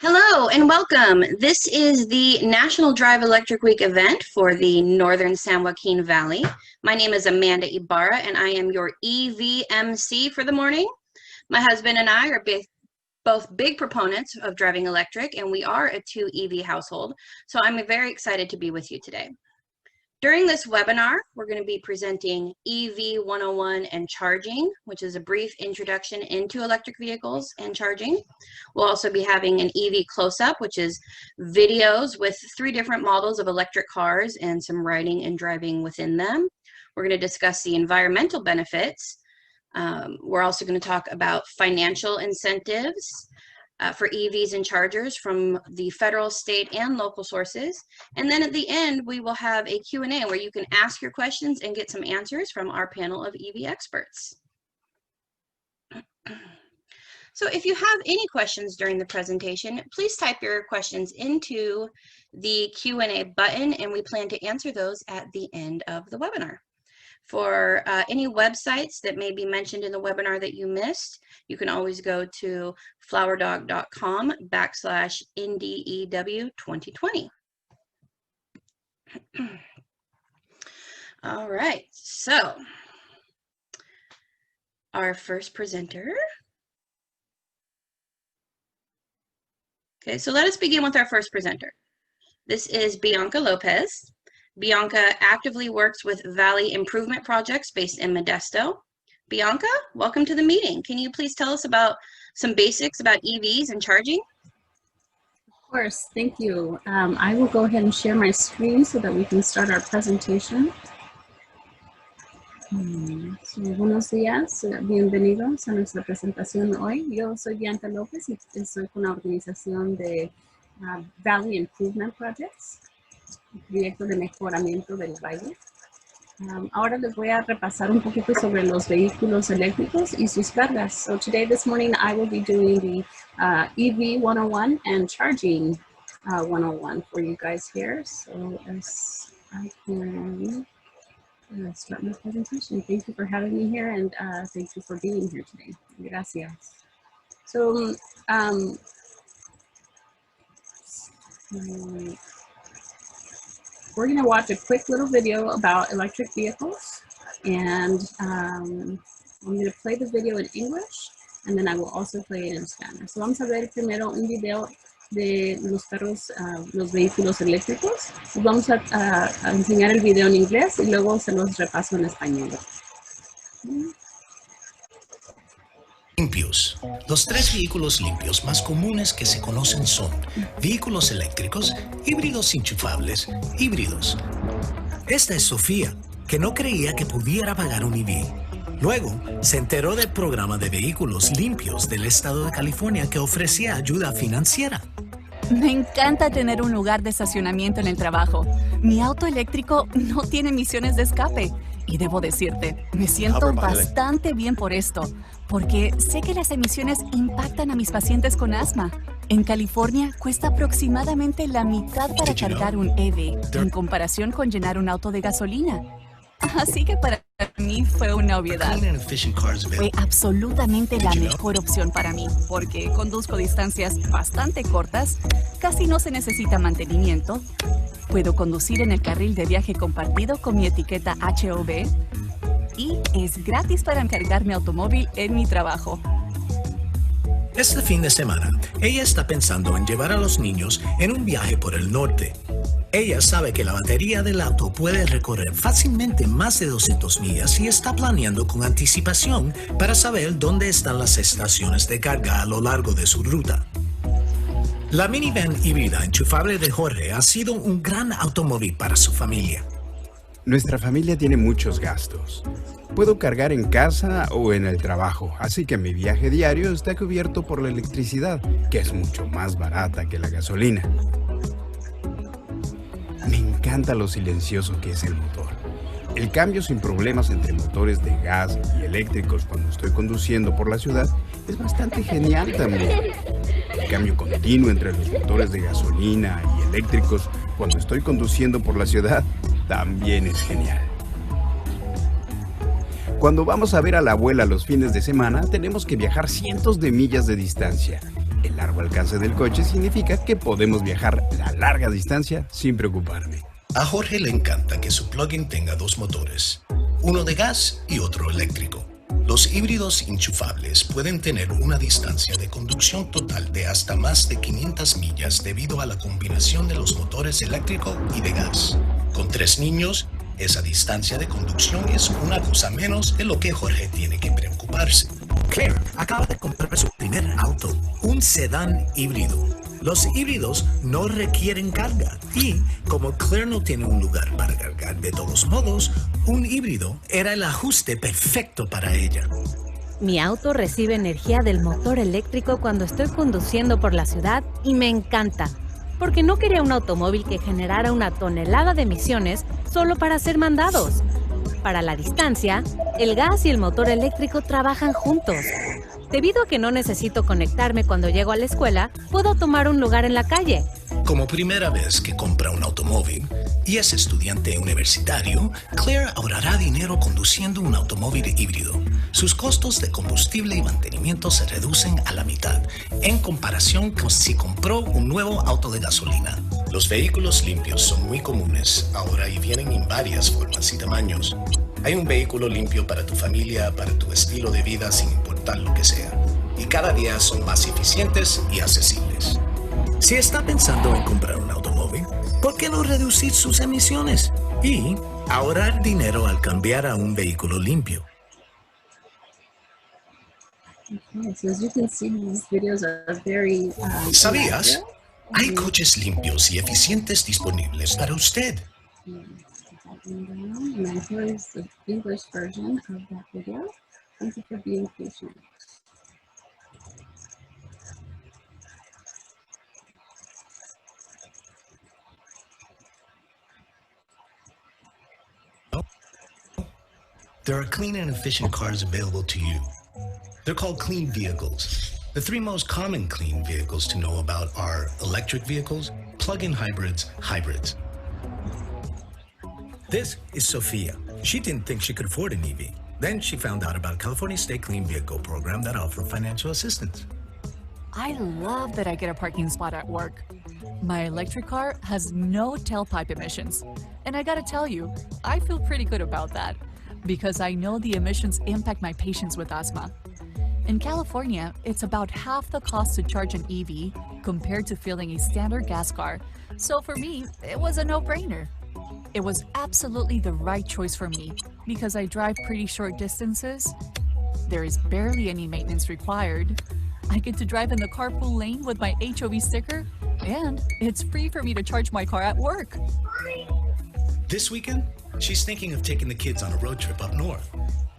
Hello and welcome. This is the National Drive Electric Week event for the Northern San Joaquin Valley. My name is Amanda Ibarra and I am your EVMC for the morning. My husband and I are both big proponents of driving electric, and we are a 2 EV household, so I'm very excited to be with you today. During this webinar, we're going to be presenting EV 101 and charging, which is a brief introduction into electric vehicles and charging. We'll also be having an EV close-up, which is videos with 3 different models of electric cars and some riding and driving within them. We're going to discuss the environmental benefits. We're also going to talk about financial incentives for EVs and chargers from the federal, state, and local sources. And then at the end, we will have a Q&A where you can ask your questions and get some answers from our panel of EV experts. So if you have any questions during the presentation, please type your questions into the Q&A button, and we plan to answer those at the end of the webinar. For any websites that may be mentioned in the webinar that you missed, you can always go to flowerdog.com/NDEW2020. All right, so our first presenter. Okay, so let us begin with our first presenter. This is Bianca Lopez. Bianca actively works with Valley Improvement Projects based in Modesto. Bianca, welcome to the meeting. Can you please tell us about some basics about EVs and charging? Of course, thank you. I will go ahead and share my screen so that we can start our presentation. Buenos días, bienvenidos a nuestra presentación hoy. Yo soy Bianca López y estoy con la organización de Valley Improvement Projects, proyecto de mejoramiento del valle. Ahora les voy a repasar un poquito sobre los vehículos eléctricos y sus cargas. So today, this morning, I will be doing the EV 101 and charging 101 for you guys here. So as I can start my presentation. Thank you for having me here, and thank you for being here today. Gracias. So, we're going to watch a quick little video about electric vehicles, and I'm going to play the video in English, and then I will also play it in Spanish. So vamos a ver primero un video de los carros, los vehículos eléctricos. Vamos a enseñar el video en inglés y luego se los repaso en español. Limpios. Los 3 vehículos limpios más comunes que se conocen son vehículos eléctricos, híbridos enchufables, híbridos. Esta es Sofía, que no creía que pudiera pagar un EV. Luego, se enteró del programa de vehículos limpios del estado de California que ofrecía ayuda financiera. Me encanta tener un lugar de estacionamiento en el trabajo. Mi auto eléctrico no tiene emisiones de escape. Y debo decirte, me siento bastante bien por esto, porque sé que las emisiones impactan a mis pacientes con asma. En California cuesta aproximadamente la mitad para cargar un EV en comparación con llenar un auto de gasolina. Así que para mí fue una obviedad. Fue absolutamente la mejor opción para mí, porque conduzco distancias bastante cortas, casi no se necesita mantenimiento, puedo conducir en el carril de viaje compartido con mi etiqueta HOV y es gratis para cargar mi automóvil en mi trabajo. Este fin de semana, ella está pensando en llevar a los niños en un viaje por el norte. Ella sabe que la batería del auto puede recorrer fácilmente más de 200 millas y está planeando con anticipación para saber dónde están las estaciones de carga a lo largo de su ruta. La minivan híbrida enchufable de Jorge ha sido un gran automóvil para su familia. Nuestra familia tiene muchos gastos. Puedo cargar en casa o en el trabajo, así que mi viaje diario está cubierto por la electricidad, que es mucho más barata que la gasolina. Me encanta lo silencioso que es el motor. El cambio sin problemas entre motores de gas y eléctricos cuando estoy conduciendo por la ciudad es bastante genial también. El cambio continuo entre los motores de gasolina y eléctricos cuando estoy conduciendo por la ciudad también es genial. Cuando vamos a ver a la abuela los fines de semana, tenemos que viajar cientos de millas de distancia. El largo alcance del coche significa que podemos viajar la larga distancia sin preocuparme. A Jorge le encanta que su plug-in tenga dos motores, uno de gas y otro eléctrico. Los híbridos enchufables pueden tener una distancia de conducción total de hasta más de 500 millas debido a la combinación de los motores eléctrico y de gas. Con 3 niños, esa distancia de conducción es una cosa menos de lo que Jorge tiene que preocuparse. Claire acaba de comprar su primer auto, un sedán híbrido. Los híbridos no requieren carga y, como Claire no tiene un lugar para cargar de todos modos, un híbrido era el ajuste perfecto para ella. Mi auto recibe energía del motor eléctrico cuando estoy conduciendo por la ciudad y me encanta, porque no quería un automóvil que generara una tonelada de emisiones solo para ser mandados. Para la distancia, el gas y el motor eléctrico trabajan juntos. Debido a que no necesito conectarme cuando llego a la escuela, puedo tomar un lugar en la calle. Como primera vez que compra un automóvil y es estudiante universitario, Claire ahorrará dinero conduciendo un automóvil híbrido. Sus costos de combustible y mantenimiento se reducen a la mitad, en comparación con si compró un nuevo auto de gasolina. Los vehículos limpios son muy comunes ahora y vienen en varias formas y tamaños. Hay un vehículo limpio para tu familia, para tu estilo de vida, sin importar lo que sea. Y cada día son más eficientes y accesibles. Si está pensando en comprar un automóvil, ¿por qué no reducir sus emisiones y ahorrar dinero al cambiar a un vehículo limpio? Okay, so as you can see, these videos are very ¿Sabías? elaborate. Hay coches limpios y eficientes disponibles para usted. And here is the English version of that video. Thank you for being patient. There are clean and efficient cars available to you. They're called clean vehicles. The 3 most common clean vehicles to know about are electric vehicles, plug-in hybrids, hybrids. This is Sophia. She didn't think she could afford an EV. Then she found out about California State Clean Vehicle program that offer financial assistance. I love that I get a parking spot at work. My electric car has no tailpipe emissions. And I gotta tell you, I feel pretty good about that because I know the emissions impact my patients with asthma. In California, it's about half the cost to charge an EV compared to filling a standard gas car. So for me, it was a no-brainer. It was absolutely the right choice for me because I drive pretty short distances. There is barely any maintenance required. I get to drive in the carpool lane with my HOV sticker, and it's free for me to charge my car at work. This weekend, she's thinking of taking the kids on a road trip up north.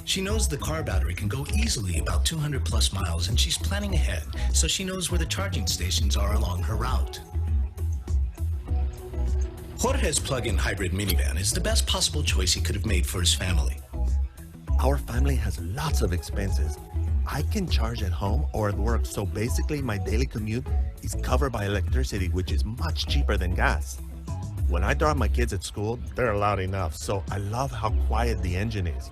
She knows the car battery can go easily about 200 plus miles, and she's planning ahead so she knows where the charging stations are along her route. Jorge's plug-in hybrid minivan is the best possible choice he could have made for his family. Our family has lots of expenses. I can charge at home or at work, so basically my daily commute is covered by electricity, which is much cheaper than gas. When I drop my kids at school, they're loud enough, so I love how quiet the engine is.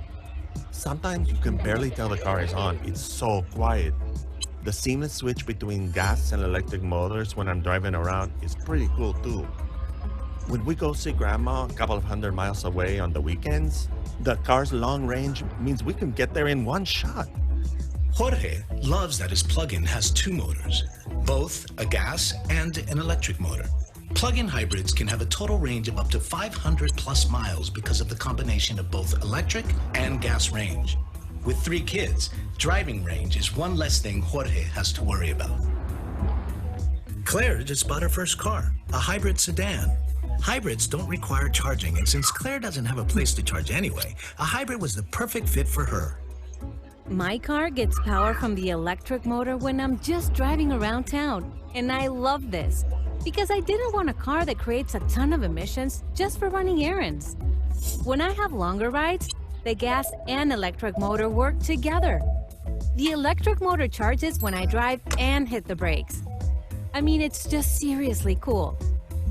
Sometimes you can barely tell the car is on, it's so quiet. The seamless switch between gas and electric motors when I'm driving around is pretty cool too. When we go see grandma a couple of 100 miles away on the weekends, the car's long range means we can get there in one shot. Jorge loves that his plug-in has 2 motors, both a gas and an electric motor. Plug-in hybrids can have a total range of up to 500 plus miles because of the combination of both electric and gas range. With 3 kids, driving range is one less thing Jorge has to worry about. Claire just bought her first car, a hybrid sedan. Hybrids don't require charging, and since Claire doesn't have a place to charge anyway, a hybrid was the perfect fit for her. My car gets power from the electric motor when I'm just driving around town, and I love this because I didn't want a car that creates a ton of emissions just for running errands. When I have longer rides, the gas and electric motor work together. The electric motor charges when I drive and hit the brakes. I mean, it's just seriously cool.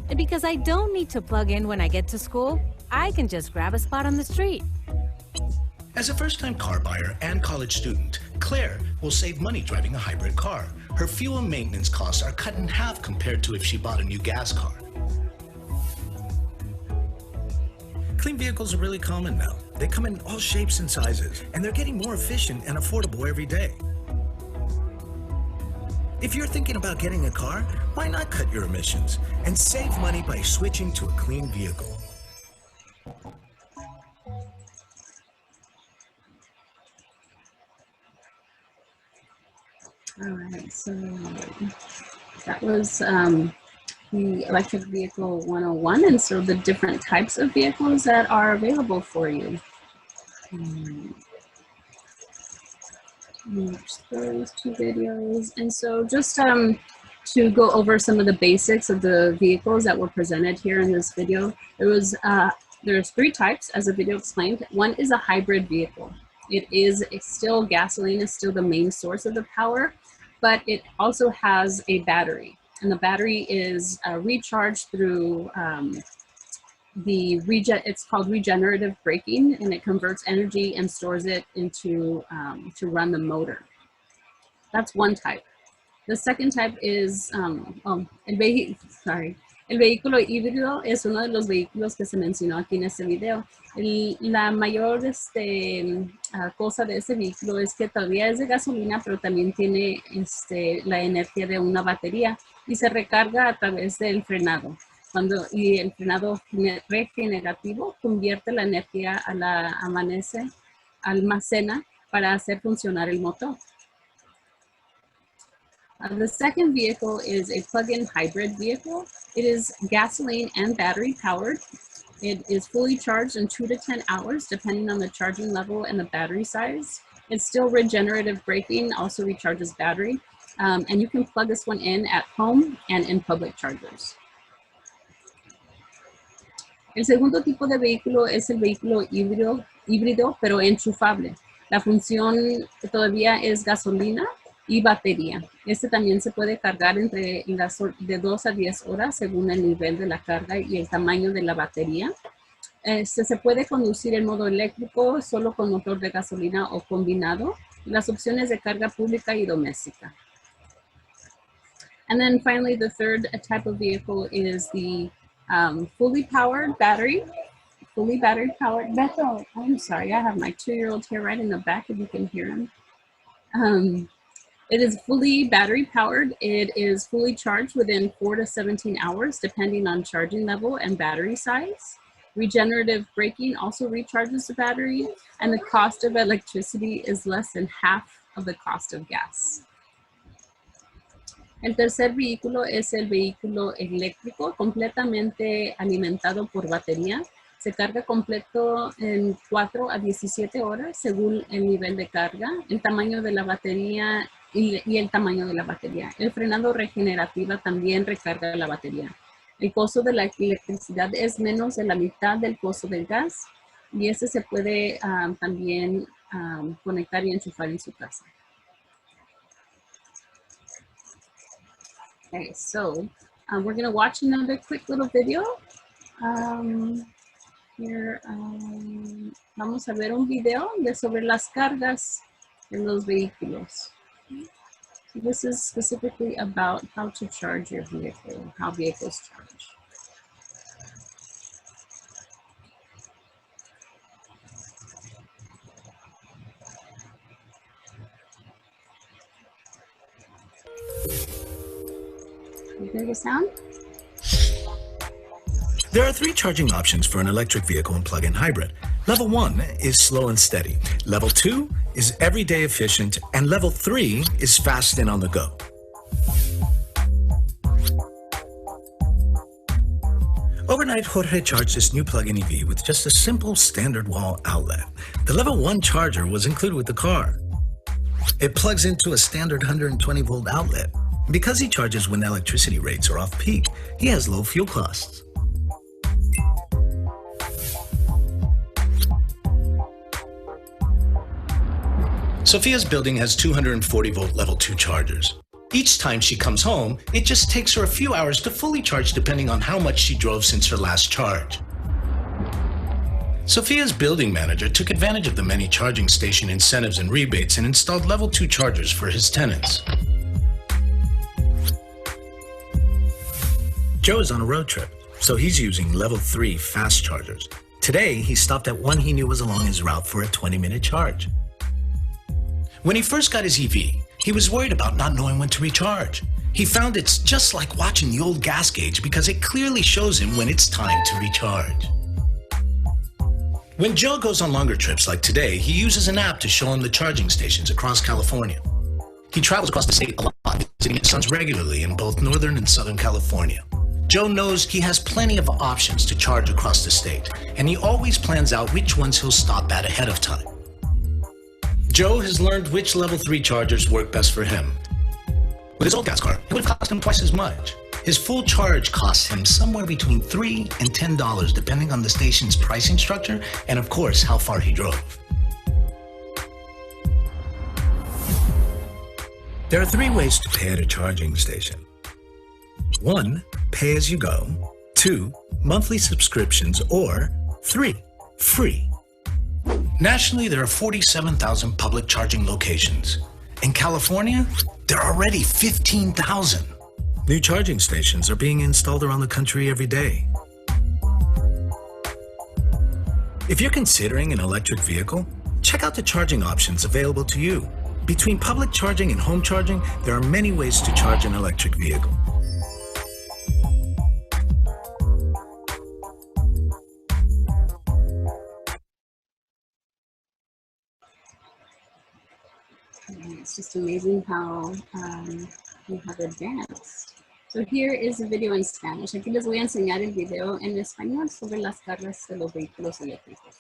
And because I don't need to plug in when I get to school, I can just grab a spot on the street. As a first-time car buyer and college student, Claire will save money driving a hybrid car. Her fuel and maintenance costs are cut in half compared to if she bought a new gas car. Clean vehicles are really common now. They come in all shapes and sizes, and they're getting more efficient and affordable every day. If you're thinking about getting a car, why not cut your emissions and save money by switching to a clean vehicle? All right, so that was the Electric Vehicle 101, and so the different types of vehicles that are available for you. Watch those two videos. And so just to go over some of the basics of the vehicles that were presented here in this video, there's three types, as the video explained. One is a hybrid vehicle. It's still, gasoline is still the main source of the power, but it also has a battery. And the battery is recharged through it's called regenerative braking, and it converts energy and stores it into to run the motor. That's one type. The second type is el vehículo híbrido es uno de los vehículos que se mencionó aquí en este video. La mayor cosa de este vehículo es que todavía es de gasolina, pero también tiene la energía de una batería y se recarga a través del frenado. Y el frenado regenerativo convierte la energía a la almacena para hacer funcionar el motor. The second vehicle is a plug-in hybrid vehicle. It is gasoline and battery powered. It is fully charged in 2 to 10 hours, depending on the charging level and the battery size. It's still regenerative braking, also recharges battery. And you can plug this one in at home and in public chargers. El segundo tipo de vehículo es el vehículo híbrido, pero enchufable. La función todavía es gasolina y batería. Este también se puede cargar entre de 2 a 10 horas según el nivel de la carga y el tamaño de la batería. Se puede conducir en modo eléctrico, solo con motor de gasolina o combinado. Las opciones de carga pública y doméstica. And then finally, the third type of vehicle is the fully battery powered. Beto, I'm sorry, I have my 2-year-old here right in the back if you can hear him. It is fully battery powered. It is fully charged within 4 to 17 hours, depending on charging level and battery size. Regenerative braking also recharges the battery, and the cost of electricity is less than half of the cost of gas. El tercer vehículo es el vehículo eléctrico, completamente alimentado por batería. Se carga completo en 4 a 17 horas según el nivel de carga, el tamaño de la batería y el tamaño de la batería. El frenado regenerativo también recarga la batería. El costo de la electricidad es menos de la mitad del costo del gas y este se puede también conectar y enchufar en su casa. Okay, so we're going to watch another quick little video. Vamos a ver un video sobre las cargas en los vehículos. So this is specifically about how to charge your vehicle, how vehicles charge. You hear the sound? There are 3 charging options for an electric vehicle and plug-in hybrid. Level 1 is slow and steady. Level 2 is everyday efficient. And level 3 is fast and on the go. Overnight, Jorge charged this new plug-in EV with just a simple standard wall outlet. The level 1 charger was included with the car. It plugs into a standard 120-volt outlet. Because he charges when electricity rates are off peak, he has low fuel costs. Sophia's building has 240-volt level 2 chargers. Each time she comes home, it just takes her a few hours to fully charge depending on how much she drove since her last charge. Sophia's building manager took advantage of the many charging station incentives and rebates and installed level 2 chargers for his tenants. Joe is on a road trip, so he's using level 3 fast chargers. Today, he stopped at one he knew was along his route for a 20-minute charge. When he first got his EV, he was worried about not knowing when to recharge. He found it's just like watching the old gas gauge because it clearly shows him when it's time to recharge. When Joe goes on longer trips like today, he uses an app to show him the charging stations across California. He travels across the state a lot, visiting his sons regularly in both Northern and Southern California. Joe knows he has plenty of options to charge across the state, and he always plans out which ones he'll stop at ahead of time. Joe has learned which level 3 chargers work best for him. With his old gas car, it would have cost him twice as much. His full charge costs him somewhere between $3 and $10 depending on the station's pricing structure and, of course, how far he drove. There are 3 ways to pay at a charging station. 1. Pay as you go. 2. Monthly subscriptions. Or 3. Free. Nationally, there are 47,000 public charging locations. In California, there are already 15,000. New charging stations are being installed around the country every day. If you're considering an electric vehicle, check out the charging options available to you. Between public charging and home charging, there are many ways to charge an electric vehicle. It's just amazing how we have advanced. So here is a video in Spanish. Aquí les voy a enseñar el video en español sobre las cargas de los vehículos eléctricos.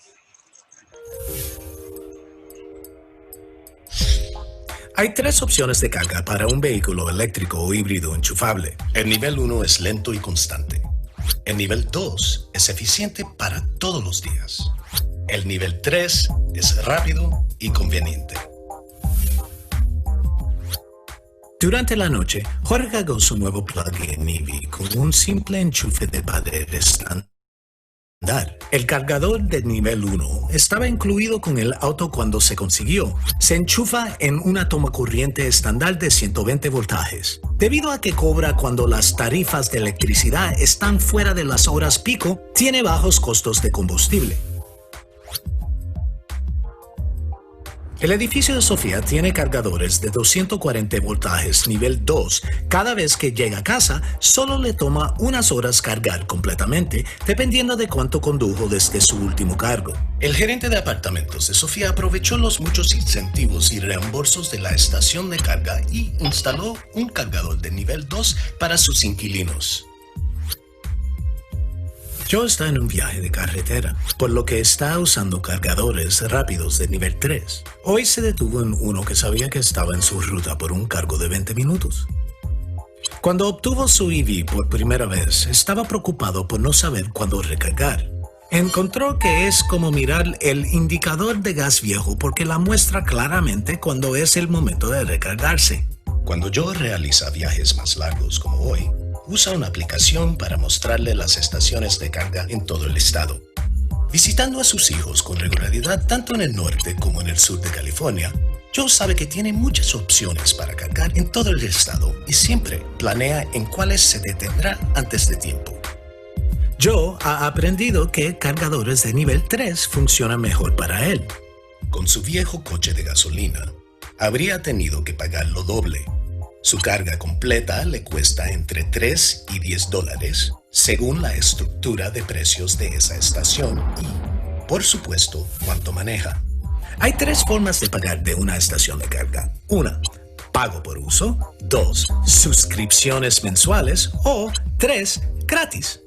Hay 3 opciones de carga para un vehículo eléctrico o híbrido enchufable. El nivel 1 es lento y constante. El nivel 2 es eficiente para todos los días. El nivel 3 es rápido y conveniente. Durante la noche, Jorge cargó su nuevo plug-in EV con un simple enchufe de pared estándar. El cargador de nivel 1 estaba incluido con el auto cuando se consiguió. Se enchufa en una toma corriente estándar de 120 voltajes. Debido a que cobra cuando las tarifas de electricidad están fuera de las horas pico, tiene bajos costos de combustible. El edificio de Sofía tiene cargadores de 240 voltajes nivel 2. Cada vez que llega a casa, solo le toma unas horas cargar completamente, dependiendo de cuánto condujo desde su último cargo. El gerente de apartamentos de Sofía aprovechó los muchos incentivos y reembolsos de la estación de carga y instaló un cargador de nivel 2 para sus inquilinos. Joe está en un viaje de carretera, por lo que está usando cargadores rápidos de nivel 3. Hoy se detuvo en uno que sabía que estaba en su ruta por un cargo de 20 minutos. Cuando obtuvo su EV por primera vez, estaba preocupado por no saber cuándo recargar. Encontró que es como mirar el indicador de gas viejo porque la muestra claramente cuando es el momento de recargarse. Cuando Joe realiza viajes más largos como hoy, usa una aplicación para mostrarle las estaciones de carga en todo el estado. Visitando a sus hijos con regularidad tanto en el norte como en el sur de California, Joe sabe que tiene muchas opciones para cargar en todo el estado y siempre planea en cuáles se detendrá antes de tiempo. Joe ha aprendido que cargadores de nivel 3 funcionan mejor para él. Con su viejo coche de gasolina, habría tenido que pagar lo doble. Su carga completa le cuesta entre $3 y $10, según la estructura de precios de esa estación y, por supuesto, cuánto maneja. Hay 3 formas de pagar de una estación de carga. 1. Pago por uso. 2. Suscripciones mensuales. O 3. Gratis.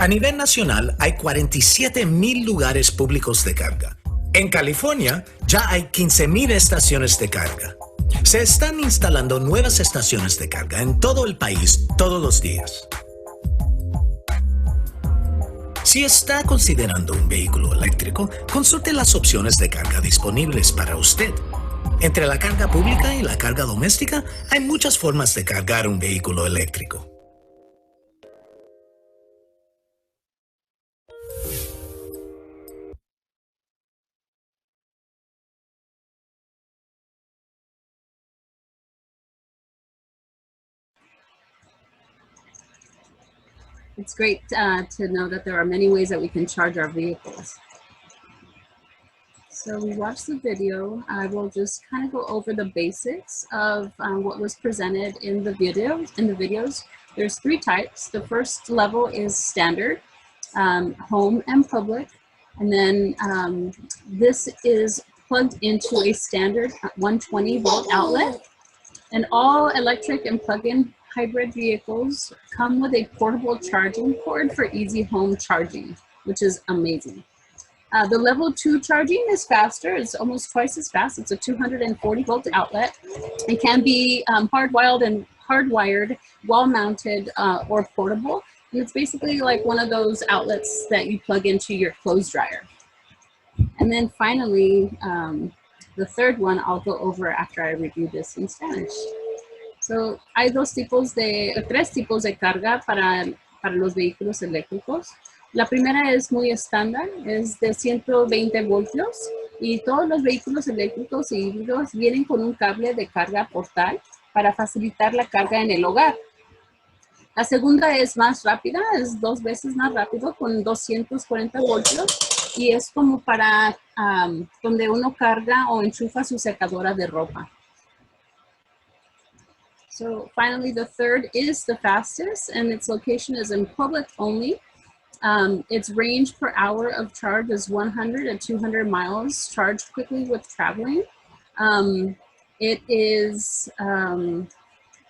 A nivel nacional hay 47,000 lugares públicos de carga. En California ya hay 15,000 estaciones de carga. Se están instalando nuevas estaciones de carga en todo el país todos los días. Si está considerando un vehículo eléctrico, consulte las opciones de carga disponibles para usted. Entre la carga pública y la carga doméstica, hay muchas formas de cargar un vehículo eléctrico. it's great to know that there are many ways that we can charge our vehicles. So we watched the video. I will just kind of go over the basics of what was presented in the videos. There's 3 types. The first level is standard, home and public. And then this is plugged into a standard 120 volt outlet. And all electric and plug-in hybrid vehicles come with a portable charging cord for easy home charging, which is amazing. The level 2 charging is faster. It's almost twice as fast. It's a 240 volt outlet. It can be hardwired, wall-mounted, or portable. And it's basically like one of those outlets that you plug into your clothes dryer. And then finally, the third one I'll go over after I review this in Spanish. So hay 3 tipos de carga para los vehículos eléctricos. La primera es muy estándar, es de 120 voltios y todos los vehículos eléctricos y híbridos vienen con un cable de carga portal para facilitar la carga en el hogar. La segunda es más rápida, es 2 veces más rápido con 240 voltios y es como para donde uno carga o enchufa su secadora de ropa. So finally, the third is the fastest and its location is in public only. Its range per hour of charge is 100 to 200 miles, charged quickly with traveling. It is,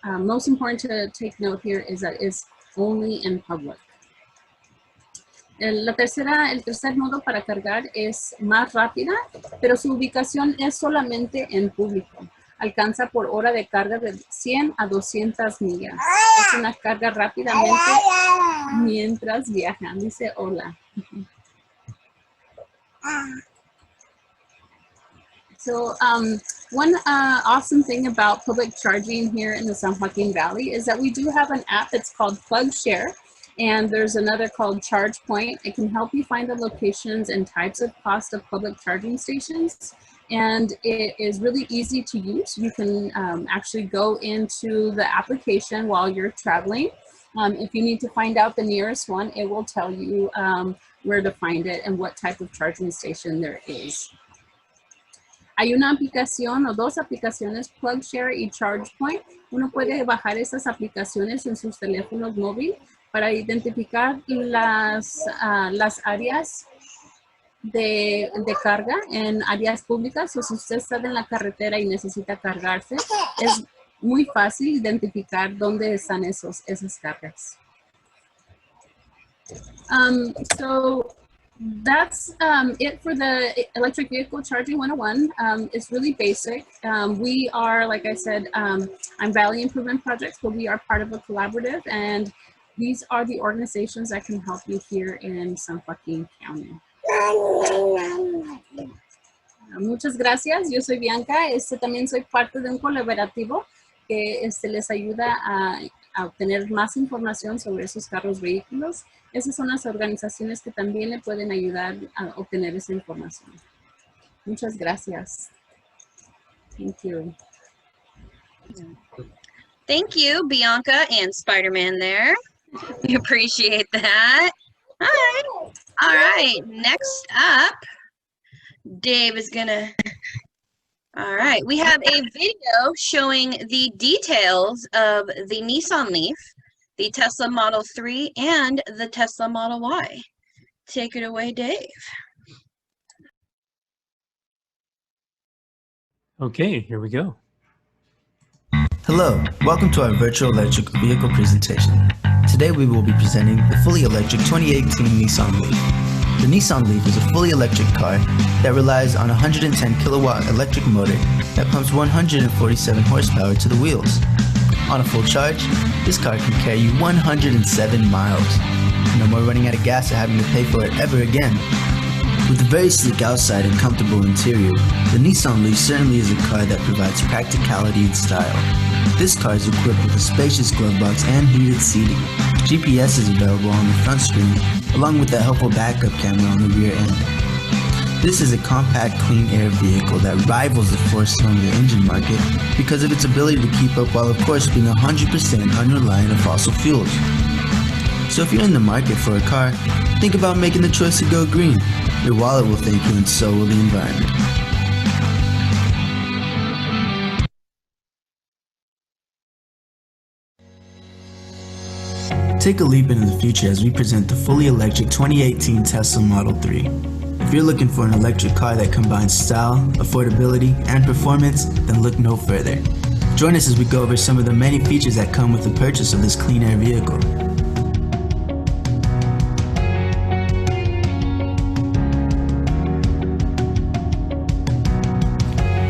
most important to take note here is that it's only in public. El tercer modo para cargar es más rápida, pero su ubicación es solamente en público. Alcanza por hora de carga de 100 a 200 millas. Es una carga rápidamente mientras viajan. Dice hola. So one awesome thing about public charging here in the San Joaquin Valley is that we do have an app that's called PlugShare. And there's another called ChargePoint. It can help you find the locations and types of cost of public charging stations. And it is really easy to use. You can actually go into the application while you're traveling. If you need to find out the nearest one, it will tell you where to find it and what type of charging station there is. Hay una aplicación o 2 aplicaciones, PlugShare y ChargePoint. Uno puede bajar esas aplicaciones en sus teléfonos móviles para identificar las áreas de carga en áreas públicas. O si usted está en la carretera y necesita cargarse, es muy fácil identificar dónde están esas cargas. So that's it for the electric vehicle charging 101. It's really basic. We are, like I said, I'm Valley Improvement Projects, but we are part of a collaborative, and these are the organizations that can help you here in San Joaquin County. Muchas gracias. Yo soy Bianca. También soy parte de un colaborativo que les ayuda a obtener más información sobre esos carros vehículos. Esas son las organizaciones que también le pueden ayudar a obtener esa información. Muchas gracias. Thank you. Thank you, Bianca and Spider-Man there. We appreciate that. Hi. All right, next up, Dave is gonna, all right, we have a video showing the details of the Nissan Leaf, the Tesla Model 3, and the Tesla Model Y. Take it away, Dave. Okay, here we go. Hello, welcome to our virtual electric vehicle presentation. Today we will be presenting the fully electric 2018 Nissan Leaf. The Nissan Leaf is a fully electric car that relies on a 110 kilowatt electric motor that pumps 147 horsepower to the wheels. On a full charge, this car can carry you 107 miles. No more running out of gas or having to pay for it ever again. With a very sleek outside and comfortable interior, the Nissan Leaf certainly is a car that provides practicality and style. This car is equipped with a spacious glove box and heated seating. GPS is available on the front screen, along with a helpful backup camera on the rear end. This is a compact, clean air vehicle that rivals the four-cylinder engine market because of its ability to keep up while of course being 100% unreliant on fossil fuels. So if you're in the market for a car, think about making the choice to go green. Your wallet will thank you and so will the environment. Take a leap into the future as we present the fully electric 2018 Tesla Model 3. If you're looking for an electric car that combines style, affordability, and performance, then look no further. Join us as we go over some of the many features that come with the purchase of this clean air vehicle.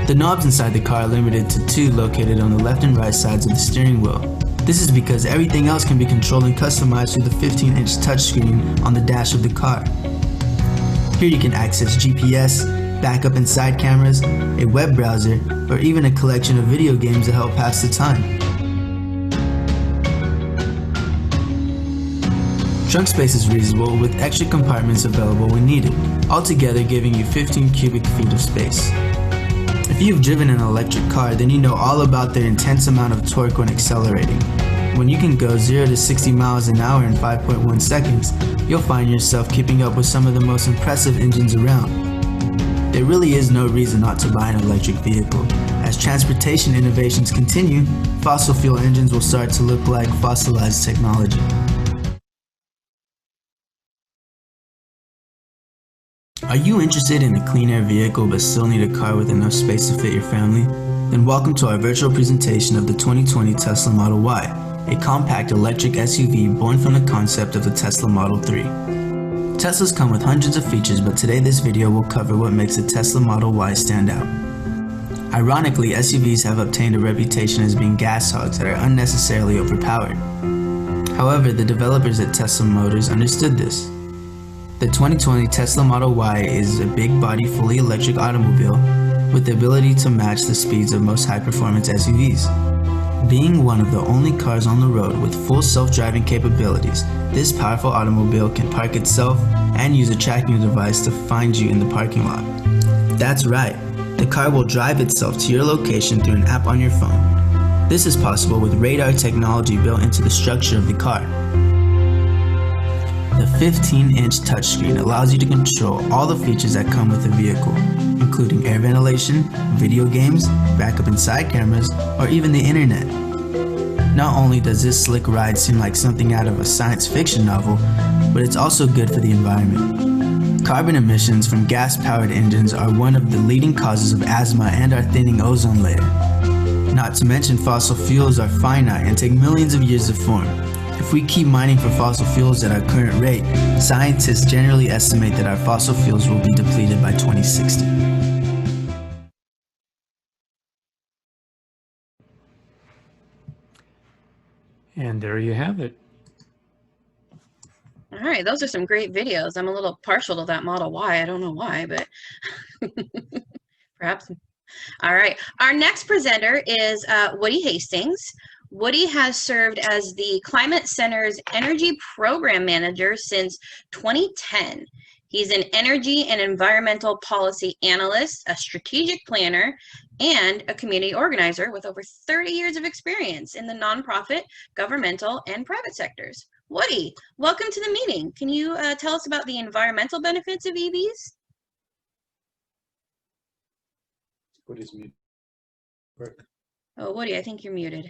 The knobs inside the car are limited to 2 located on the left and right sides of the steering wheel. This is because everything else can be controlled and customized through the 15-inch touchscreen on the dash of the car. Here you can access GPS, backup and side cameras, a web browser, or even a collection of video games to help pass the time. Trunk space is reasonable with extra compartments available when needed, altogether giving you 15 cubic feet of space. If you've driven an electric car, then you know all about their intense amount of torque when accelerating. When you can go 0 to 60 miles an hour in 5.1 seconds, you'll find yourself keeping up with some of the most impressive engines around. There really is no reason not to buy an electric vehicle. As transportation innovations continue, fossil fuel engines will start to look like fossilized technology. Are you interested in a clean air vehicle but still need a car with enough space to fit your family? Then welcome to our virtual presentation of the 2020 Tesla Model Y, a compact electric SUV born from the concept of the Tesla Model 3. Teslas come with hundreds of features, but today this video will cover what makes the Tesla Model Y stand out. Ironically, SUVs have obtained a reputation as being gas hogs that are unnecessarily overpowered. However, the developers at Tesla Motors understood this. The 2020 Tesla Model Y is a big body fully electric automobile with the ability to match the speeds of most high-performance SUVs. Being one of the only cars on the road with full self-driving capabilities, this powerful automobile can park itself and use a tracking device to find you in the parking lot. That's right, the car will drive itself to your location through an app on your phone. This is possible with radar technology built into the structure of the car. The 15-inch touchscreen allows you to control all the features that come with the vehicle, including air ventilation, video games, backup and side cameras, or even the internet. Not only does this slick ride seem like something out of a science fiction novel, but it's also good for the environment. Carbon emissions from gas-powered engines are one of the leading causes of asthma and our thinning ozone layer. Not to mention fossil fuels are finite and take millions of years to form. If we keep mining for fossil fuels at our current rate, scientists generally estimate that our fossil fuels will be depleted by 2060. And there you have it. All right, those are some great videos. I'm a little partial to that Model Y. I don't know why, but perhaps. All right, our next presenter is Woody Hastings. Woody has served as the Climate Center's Energy Program Manager since 2010. He's an energy and environmental policy analyst, a strategic planner, and a community organizer with over 30 years of experience in the nonprofit, governmental, and private sectors. Woody, welcome to the meeting. Can you tell us about the environmental benefits of EVs? Woody's muted. Oh, Woody, I think you're muted.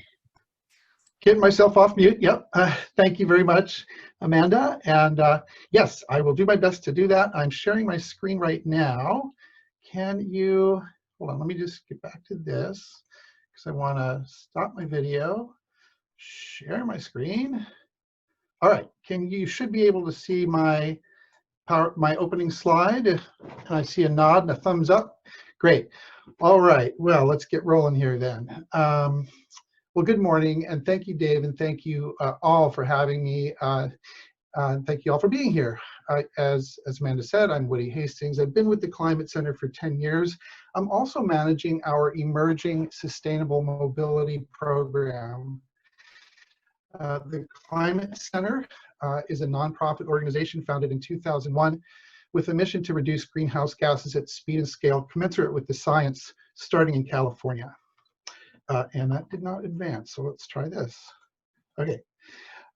Getting myself off mute. Yep. Thank you very much, Amanda. And yes, I will do my best to do that. I'm sharing my screen right now. Can you, hold on, let me just get back to this because I want to stop my video, share my screen. All right, you should be able to see my opening slide. And I see a nod and a thumbs up. Great. All right, well, let's get rolling here then. Well, good morning, and thank you, Dave, and thank you all for having me. Thank you all for being here. As Amanda said, I'm Woody Hastings. I've been with the Climate Center for 10 years. I'm also managing our Emerging Sustainable Mobility Program. The Climate Center is a nonprofit organization founded in 2001 with a mission to reduce greenhouse gases at speed and scale commensurate with the science, starting in California. And that did not advance, so let's try this. Okay.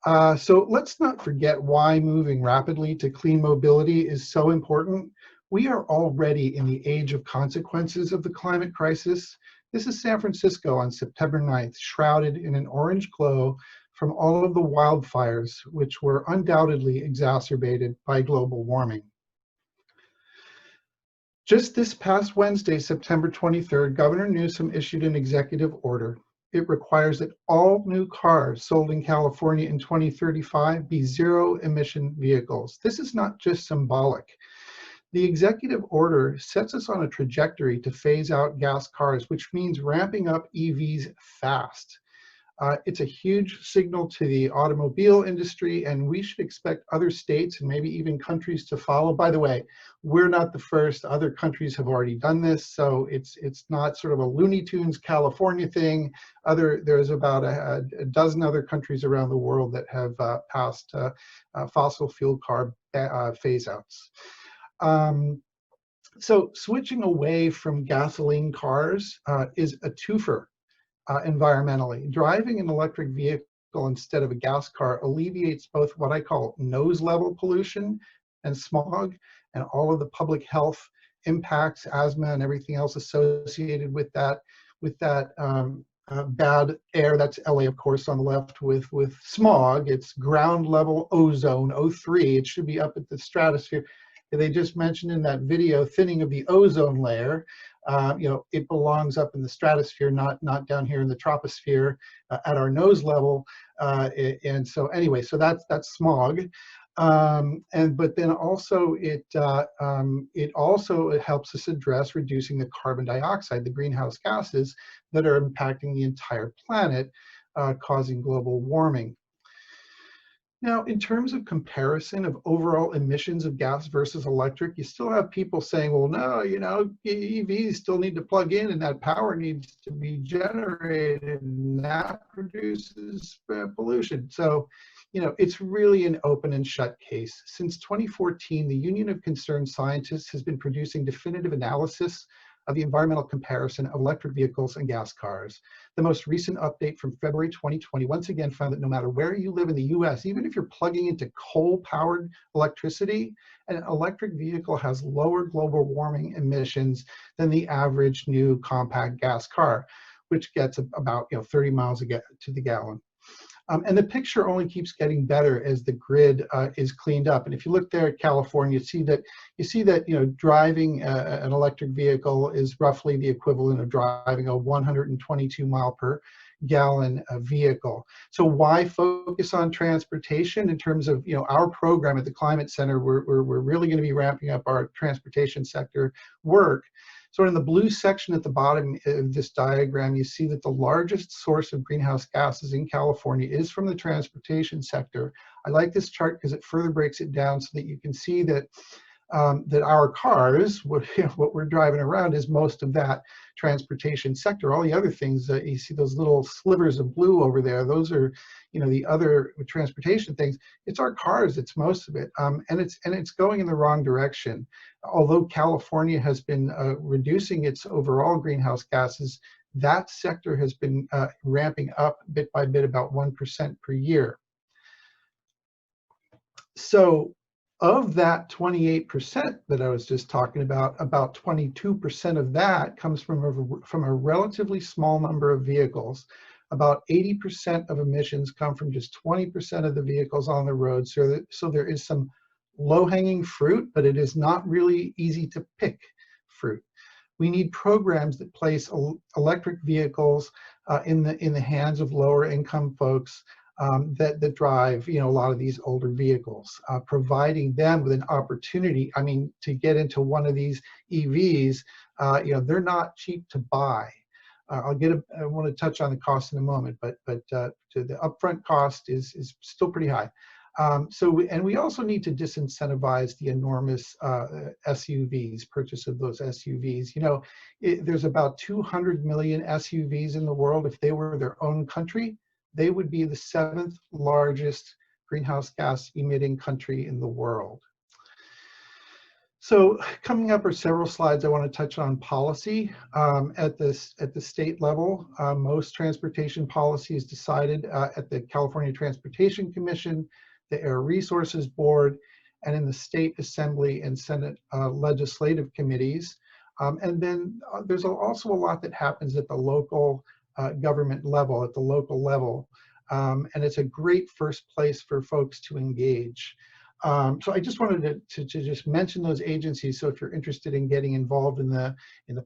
So let's not forget why moving rapidly to clean mobility is so important. We are already in the age of consequences of the climate crisis. This is San Francisco on September 9th, shrouded in an orange glow from all of the wildfires, which were undoubtedly exacerbated by global warming. Just this past Wednesday, September 23rd, Governor Newsom issued an executive order. It requires that all new cars sold in California in 2035 be zero-emission vehicles. This is not just symbolic. The executive order sets us on a trajectory to phase out gas cars, which means ramping up EVs fast. It's a huge signal to the automobile industry, and we should expect other states and maybe even countries to follow. By the way, we're not the first. Other countries have already done this, so it's not sort of a Looney Tunes California thing. There's about a dozen other countries around the world that have passed fossil fuel car phase outs. So switching away from gasoline cars is a twofer. Environmentally. Driving an electric vehicle instead of a gas car alleviates both what I call nose level pollution and smog and all of the public health impacts, asthma and everything else associated with that bad air. That's LA, of course, on the left with smog. It's ground level ozone, O3. It should be up at the stratosphere. They just mentioned in that video thinning of the ozone layer. It belongs up in the stratosphere, not down here in the troposphere at our nose level. And so anyway, so that's smog. But then also it helps us address reducing the carbon dioxide, the greenhouse gases that are impacting the entire planet, causing global warming. Now, in terms of comparison of overall emissions of gas versus electric, you still have people saying, well, no, EVs still need to plug in and that power needs to be generated and that produces pollution. So, it's really an open and shut case. Since 2014, the Union of Concerned Scientists has been producing definitive analysis of the environmental comparison of electric vehicles and gas cars. The most recent update from February 2020 once again found that no matter where you live in the US, even if you're plugging into coal-powered electricity, an electric vehicle has lower global warming emissions than the average new compact gas car, which gets about 30 miles to the gallon. And the picture only keeps getting better as the grid is cleaned up. And if you look there at California, you see that driving an electric vehicle is roughly the equivalent of driving a 122 mile per gallon vehicle. So why focus on transportation in terms of our program at the Climate Center? We're really going to be ramping up our transportation sector work. So in the blue section at the bottom of this diagram, you see that the largest source of greenhouse gases in California is from the transportation sector. I like this chart because it further breaks it down so that you can see that that our cars, what we're driving around, is most of that transportation sector. All the other things, you see those little slivers of blue over there, those are the other transportation things. It's our cars, it's most of it, and it's going in the wrong direction. Although California has been reducing its overall greenhouse gases, that sector has been ramping up bit by bit, about 1% per year. So of that 28% that I was just talking about 22% of that comes from a relatively small number of vehicles. About 80% of emissions come from just 20% of the vehicles on the road. So there is some low-hanging fruit, but it is not really easy to pick fruit. We need programs that place electric vehicles in the hands of lower income folks that drive a lot of these older vehicles, providing them with an opportunity. I mean, to get into one of these EVs, they're not cheap to buy. I want to touch on the cost in a moment, but the upfront cost is still pretty high. And we also need to disincentivize the enormous SUVs, purchase of those SUVs. There's about 200 million SUVs in the world. If they were their own country, they would be the 7th largest greenhouse gas emitting country in the world. So coming up are several slides I want to touch on policy. At the state level, most transportation policy is decided at the California Transportation Commission, the Air Resources Board, and in the State Assembly and Senate legislative committees. And then there's also a lot that happens at the local government level, at the local level. And it's a great first place for folks to engage. So I just wanted to just mention those agencies. So if you're interested in getting involved in the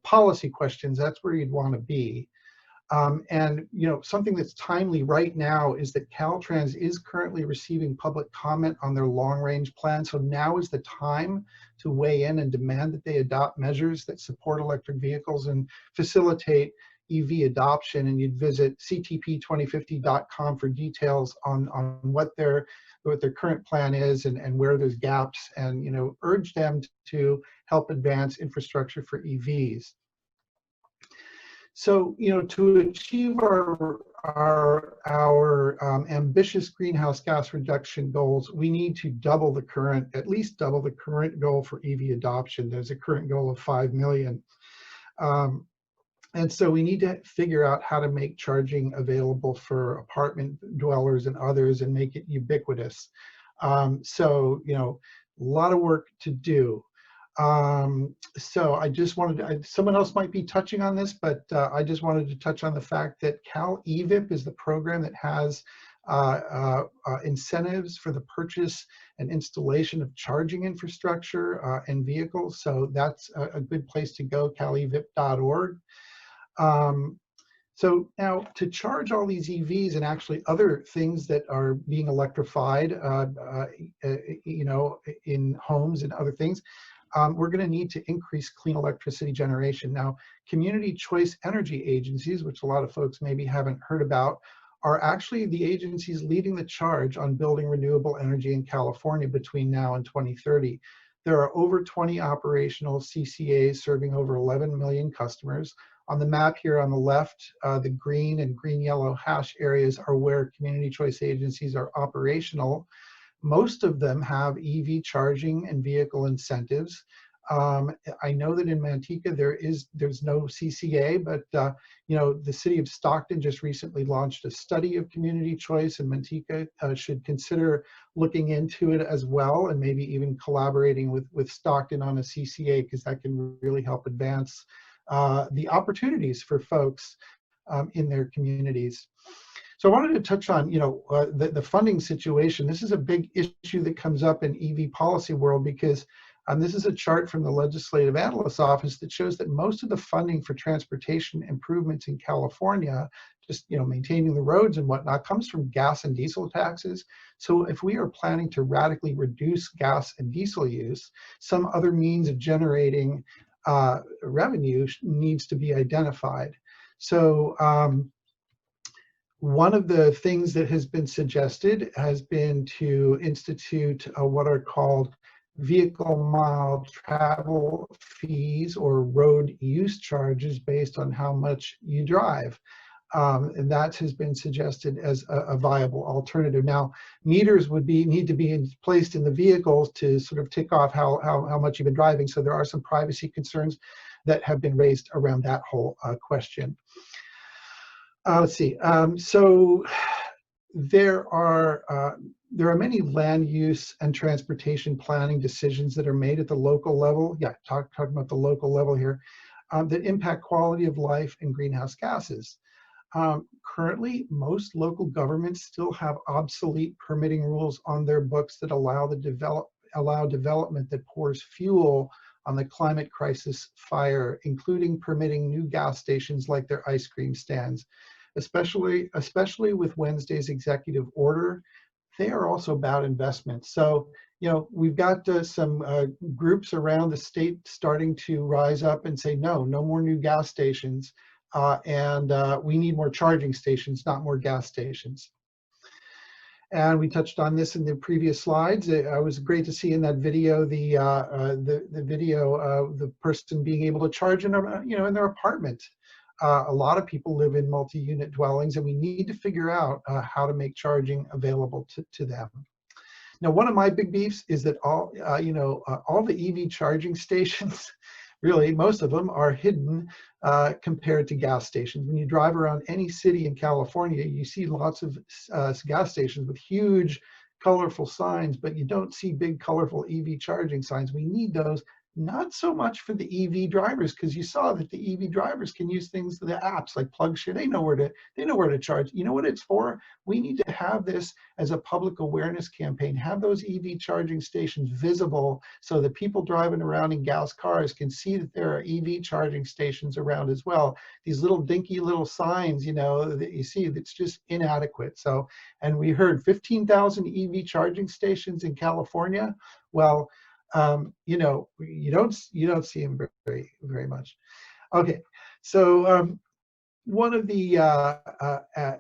policy questions, that's where you'd want to be. And you know, something that's timely right now is that Caltrans is currently receiving public comment on their long-range plan. So now is the time to weigh in and demand that they adopt measures that support electric vehicles and facilitate EV adoption. And you'd visit ctp2050.com for details on what their current plan is and where there's gaps, and you know, urge them to help advance infrastructure for EVs. So, you know, to achieve our ambitious greenhouse gas reduction goals, we need to at least double the current goal for EV adoption. There's a current goal of 5 million. And so we need to figure out how to make charging available for apartment dwellers and others and make it ubiquitous. So, you know, a lot of work to do. So I just wanted someone else might be touching on this, but I just wanted to touch on the fact that Cal EVIP is the program that has incentives for the purchase and installation of charging infrastructure and vehicles. So that's a good place to go, calevip.org. So now to charge all these EVs and actually other things that are being electrified, you know, in homes and other things, we're going to need to increase clean electricity generation. Now, community choice energy agencies, which a lot of folks maybe haven't heard about, are actually the agencies leading the charge on building renewable energy in California between now and 2030. There are over 20 operational CCAs serving over 11 million customers. On the map here on the left, the green and green-yellow hash areas are where community choice agencies are operational. Most of them have EV charging and vehicle incentives. I know that in Manteca there's no CCA, but you know, the city of Stockton just recently launched a study of community choice, and Manteca should consider looking into it as well, and maybe even collaborating with Stockton on a CCA, because that can really help advance the opportunities for folks in their communities. So I wanted to touch on, you know, the funding situation. This is a big issue that comes up in EV policy world, because this is a chart from the Legislative Analyst's Office that shows that most of the funding for transportation improvements in California, just, you know, maintaining the roads and whatnot, comes from gas and diesel taxes. So if we are planning to radically reduce gas and diesel use, some other means of generating revenue needs to be identified. So one of the things that has been suggested has been to institute what are called vehicle mile travel fees, or road use charges, based on how much you drive. And that has been suggested as a viable alternative. Now, meters would need to be placed in the vehicles to sort of tick off how much you've been driving. So there are some privacy concerns that have been raised around that whole question. Let's see. So there are many land use and transportation planning decisions that are made at the local level. Yeah, talking about the local level here, that impact quality of life and greenhouse gases. Currently, most local governments still have obsolete permitting rules on their books that allow development that pours fuel on the climate crisis fire, including permitting new gas stations like their ice cream stands. Especially with Wednesday's executive order, they are also about investment. So, you know, we've got some groups around the state starting to rise up and say, no more new gas stations, and we need more charging stations, not more gas stations. And we touched on this in the previous slides. It was great to see in that video the video of the person being able to charge in their apartment. A lot of people live in multi-unit dwellings, and we need to figure out how to make charging available to them. Now, one of my big beefs is that all the EV charging stations, really, most of them are hidden compared to gas stations. When you drive around any city in California, you see lots of gas stations with huge, colorful signs, but you don't see big, colorful EV charging signs. We need those. Not so much for the EV drivers, because you saw that the EV drivers can use things, the apps like PlugShare. They know where to charge. You know what it's for? We need to have this as a public awareness campaign. Have those EV charging stations visible so that people driving around in gas cars can see that there are EV charging stations around as well. These little dinky little signs, that you see, that's just inadequate. So, and we heard 15,000 EV charging stations in California. Well, you don't see them very much. Okay, so one of the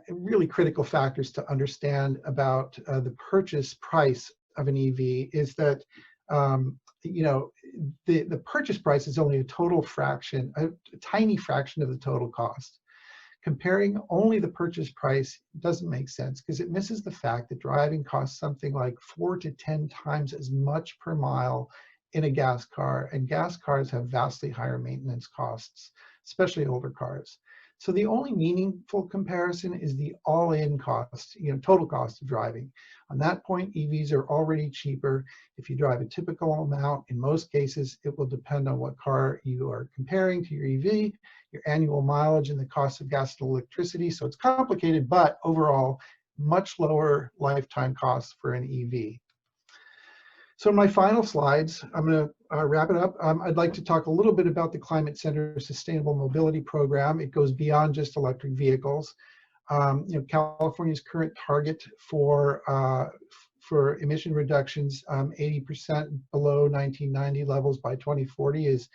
really critical factors to understand about the purchase price of an EV is that the purchase price is only a total fraction, a tiny fraction of the total cost. Comparing only the purchase price doesn't make sense because it misses the fact that driving costs something like 4 to 10 times as much per mile in a gas car, and gas cars have vastly higher maintenance costs, especially older cars. So the only meaningful comparison is the all-in cost, total cost of driving. On that point, EVs are already cheaper. If you drive a typical amount, in most cases, it will depend on what car you are comparing to your EV, your annual mileage, and the cost of gas and electricity. So it's complicated, but overall, much lower lifetime costs for an EV. So in my final slides, I'm going to wrap it up. I'd like to talk a little bit about the Climate Center Sustainable Mobility Program. It goes beyond just electric vehicles. California's current target for emission reductions, 80% below 1990 levels by 2040 is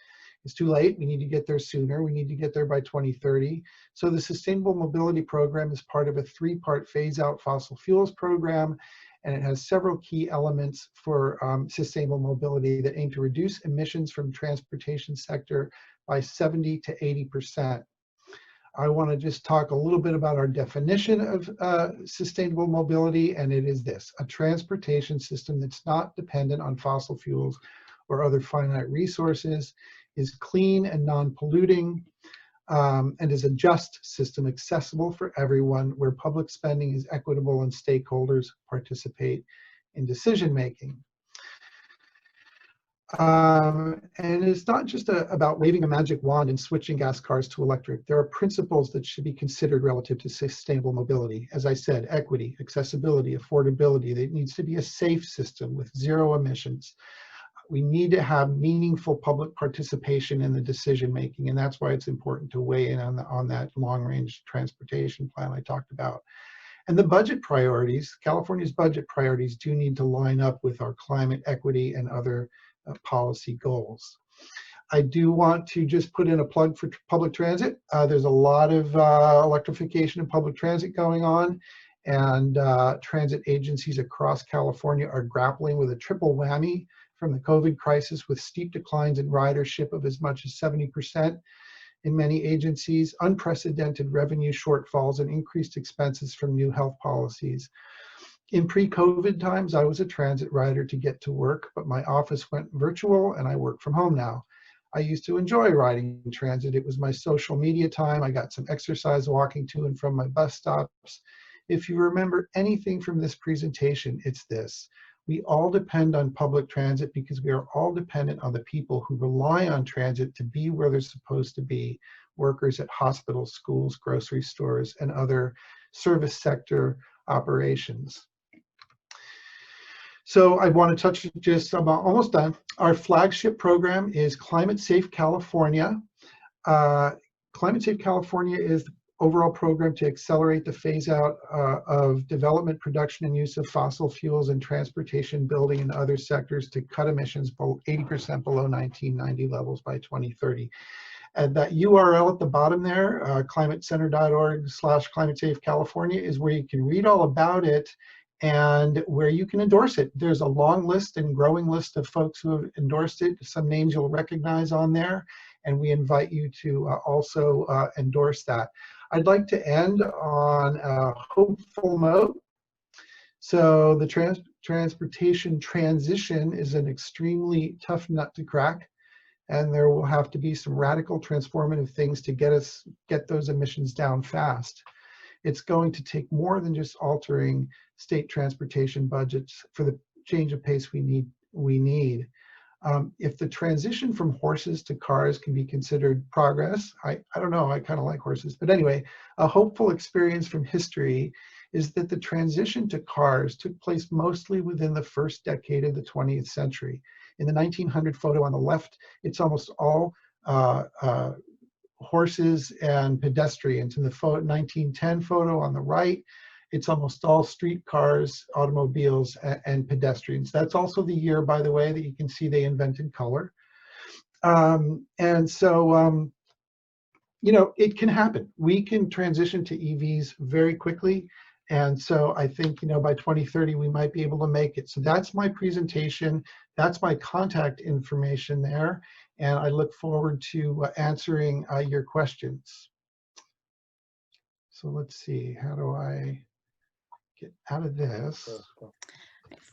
too late. We need to get there sooner. We need to get there by 2030. So the Sustainable Mobility Program is part of a 3-part phase-out fossil fuels program, and it has several key elements for sustainable mobility that aim to reduce emissions from the transportation sector by 70 to 80%. I want to just talk a little bit about our definition of sustainable mobility, and it is this: a transportation system that's not dependent on fossil fuels or other finite resources, is clean and non-polluting, and is a just system accessible for everyone, where public spending is equitable and stakeholders participate in decision-making. And it's not just about waving a magic wand and switching gas cars to electric. There are principles that should be considered relative to sustainable mobility. As I said, equity, accessibility, affordability. It needs to be a safe system with 0 emissions. We need to have meaningful public participation in the decision making, and that's why it's important to weigh in on that long-range transportation plan I talked about. And the budget priorities, California's budget priorities, do need to line up with our climate equity and other policy goals. I do want to just put in a plug for public transit. There's a lot of electrification of public transit going on, and transit agencies across California are grappling with a triple whammy from the COVID crisis, with steep declines in ridership of as much as 70% in many agencies, unprecedented revenue shortfalls, and increased expenses from new health policies. In pre-COVID times, I was a transit rider to get to work, but my office went virtual and I work from home now. I used to enjoy riding transit. It was my social media time. I got some exercise walking to and from my bus stops. If you remember anything from this presentation, it's this: we all depend on public transit because we are all dependent on the people who rely on transit to be where they're supposed to be: workers at hospitals, schools, grocery stores, and other service sector operations. So I want to touch, just about almost done. Our flagship program is Climate Safe California. Climate Safe California is the overall program to accelerate the phase out of development, production, and use of fossil fuels in transportation, building, and other sectors to cut emissions 80% below 1990 levels by 2030. And that URL at the bottom there, climatecenter.org/climatesafecalifornia, is where you can read all about it and where you can endorse it. There's a long list and growing list of folks who have endorsed it. Some names you'll recognize on there, and we invite you to also endorse that. I'd like to end on a hopeful note. So the transportation transition is an extremely tough nut to crack, and there will have to be some radical transformative things to get those emissions down fast. It's going to take more than just altering state transportation budgets for the change of pace we need. If the transition from horses to cars can be considered progress, I don't know, I kind of like horses, but anyway, a hopeful experience from history is that the transition to cars took place mostly within the first decade of the 20th century. In the 1900 photo on the left, it's almost all horses and pedestrians. In the 1910 photo on the right, it's almost all streetcars, automobiles, and pedestrians. That's also the year, by the way, that you can see they invented color. And so, you know, it can happen. We can transition to EVs very quickly. And so I think, you know, by 2030, we might be able to make it. So that's my presentation. That's my contact information there. And I look forward to answering your questions. So let's see, how do I get out of this?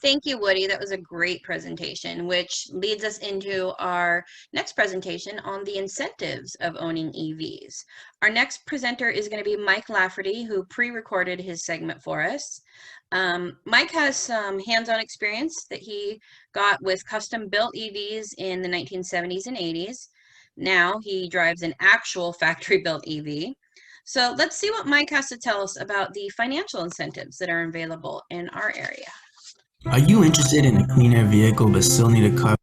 Thank you, Woody. That was a great presentation, which leads us into our next presentation on the incentives of owning EVs. Our next presenter is going to be Mike Lafferty, who pre-recorded his segment for us. Mike has some hands-on experience that he got with custom-built EVs in the 1970s and 80s. Now he drives an actual factory-built EV. So let's see what Mike has to tell us about the financial incentives that are available in our area. Are you interested in a clean air vehicle but still need a car?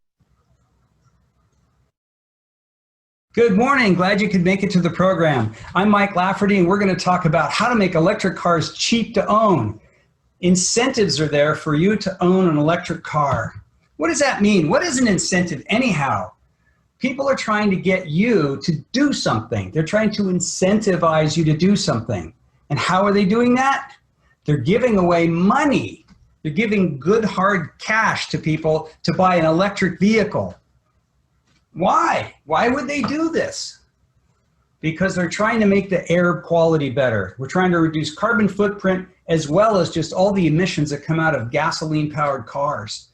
Good morning. Glad you could make it to the program. I'm Mike Lafferty, and we're going to talk about how to make electric cars cheap to own. Incentives are there for you to own an electric car. What does that mean? What is an incentive anyhow? People are trying to get you to do something. They're trying to incentivize you to do something. And how are they doing that? They're giving away money. They're giving good hard cash to people to buy an electric vehicle. Why? Why would they do this? Because they're trying to make the air quality better. We're trying to reduce carbon footprint as well as just all the emissions that come out of gasoline-powered cars.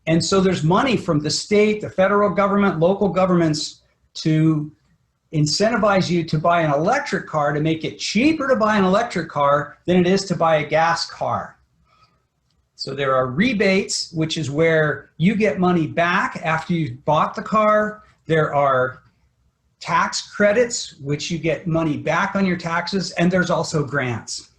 And so there's money from the state, the federal government, local governments to incentivize you to buy an electric car, to make it cheaper to buy an electric car than it is to buy a gas car. So there are rebates, which is where you get money back after you've bought the car. There are tax credits, which you get money back on your taxes, and there's also grants.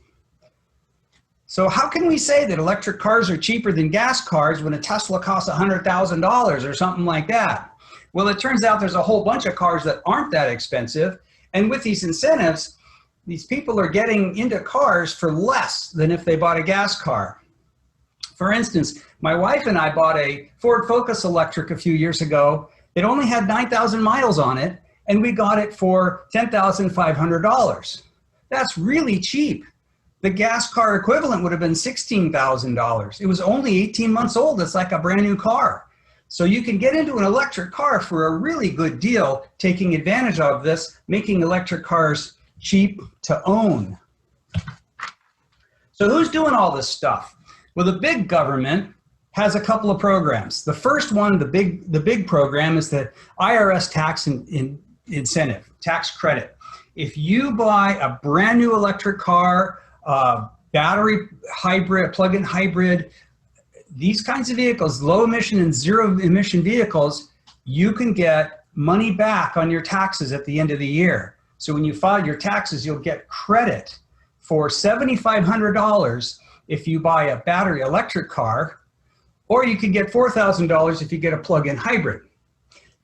So how can we say that electric cars are cheaper than gas cars when a Tesla costs $100,000 or something like that? Well, it turns out there's a whole bunch of cars that aren't that expensive, and with these incentives, these people are getting into cars for less than if they bought a gas car. For instance, my wife and I bought a Ford Focus Electric a few years ago. It only had 9,000 miles on it, and we got it for $10,500. That's really cheap. The gas car equivalent would have been $16,000. It was only 18 months old. It's like a brand new car. So you can get into an electric car for a really good deal, taking advantage of this, making electric cars cheap to own. So who's doing all this stuff? Well, the big government has a couple of programs. The first one, the big program, is the IRS tax incentive, tax credit. If you buy a brand new electric car, battery hybrid, plug-in hybrid, these kinds of vehicles, low emission and zero emission vehicles, you can get money back on your taxes at the end of the year. So when you file your taxes, you'll get credit for $7,500 if you buy a battery electric car, or you can get $4,000 if you get a plug-in hybrid.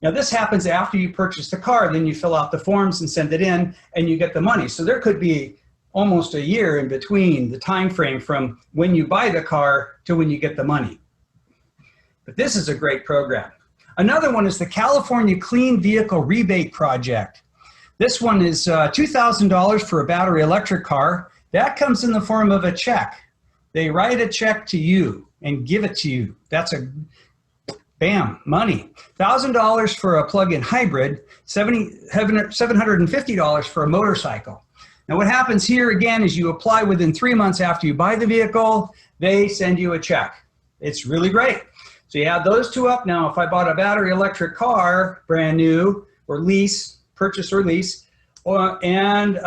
Now this happens after you purchase the car, then you fill out the forms and send it in and you get the money. So there could be almost a year in between the time frame from when you buy the car to when you get the money. But this is a great program. Another one is the California Clean Vehicle Rebate Project. This one is $2,000 for a battery electric car. That comes in the form of a check. They write a check to you and give it to you. That's a bam, money. $1,000 for a plug-in hybrid, $750 for a motorcycle. Now what happens here again is you apply within 3 months after you buy the vehicle, they send you a check. It's really great. So you add those two up. Now, if I bought a battery electric car, brand new, or lease, purchase or lease, and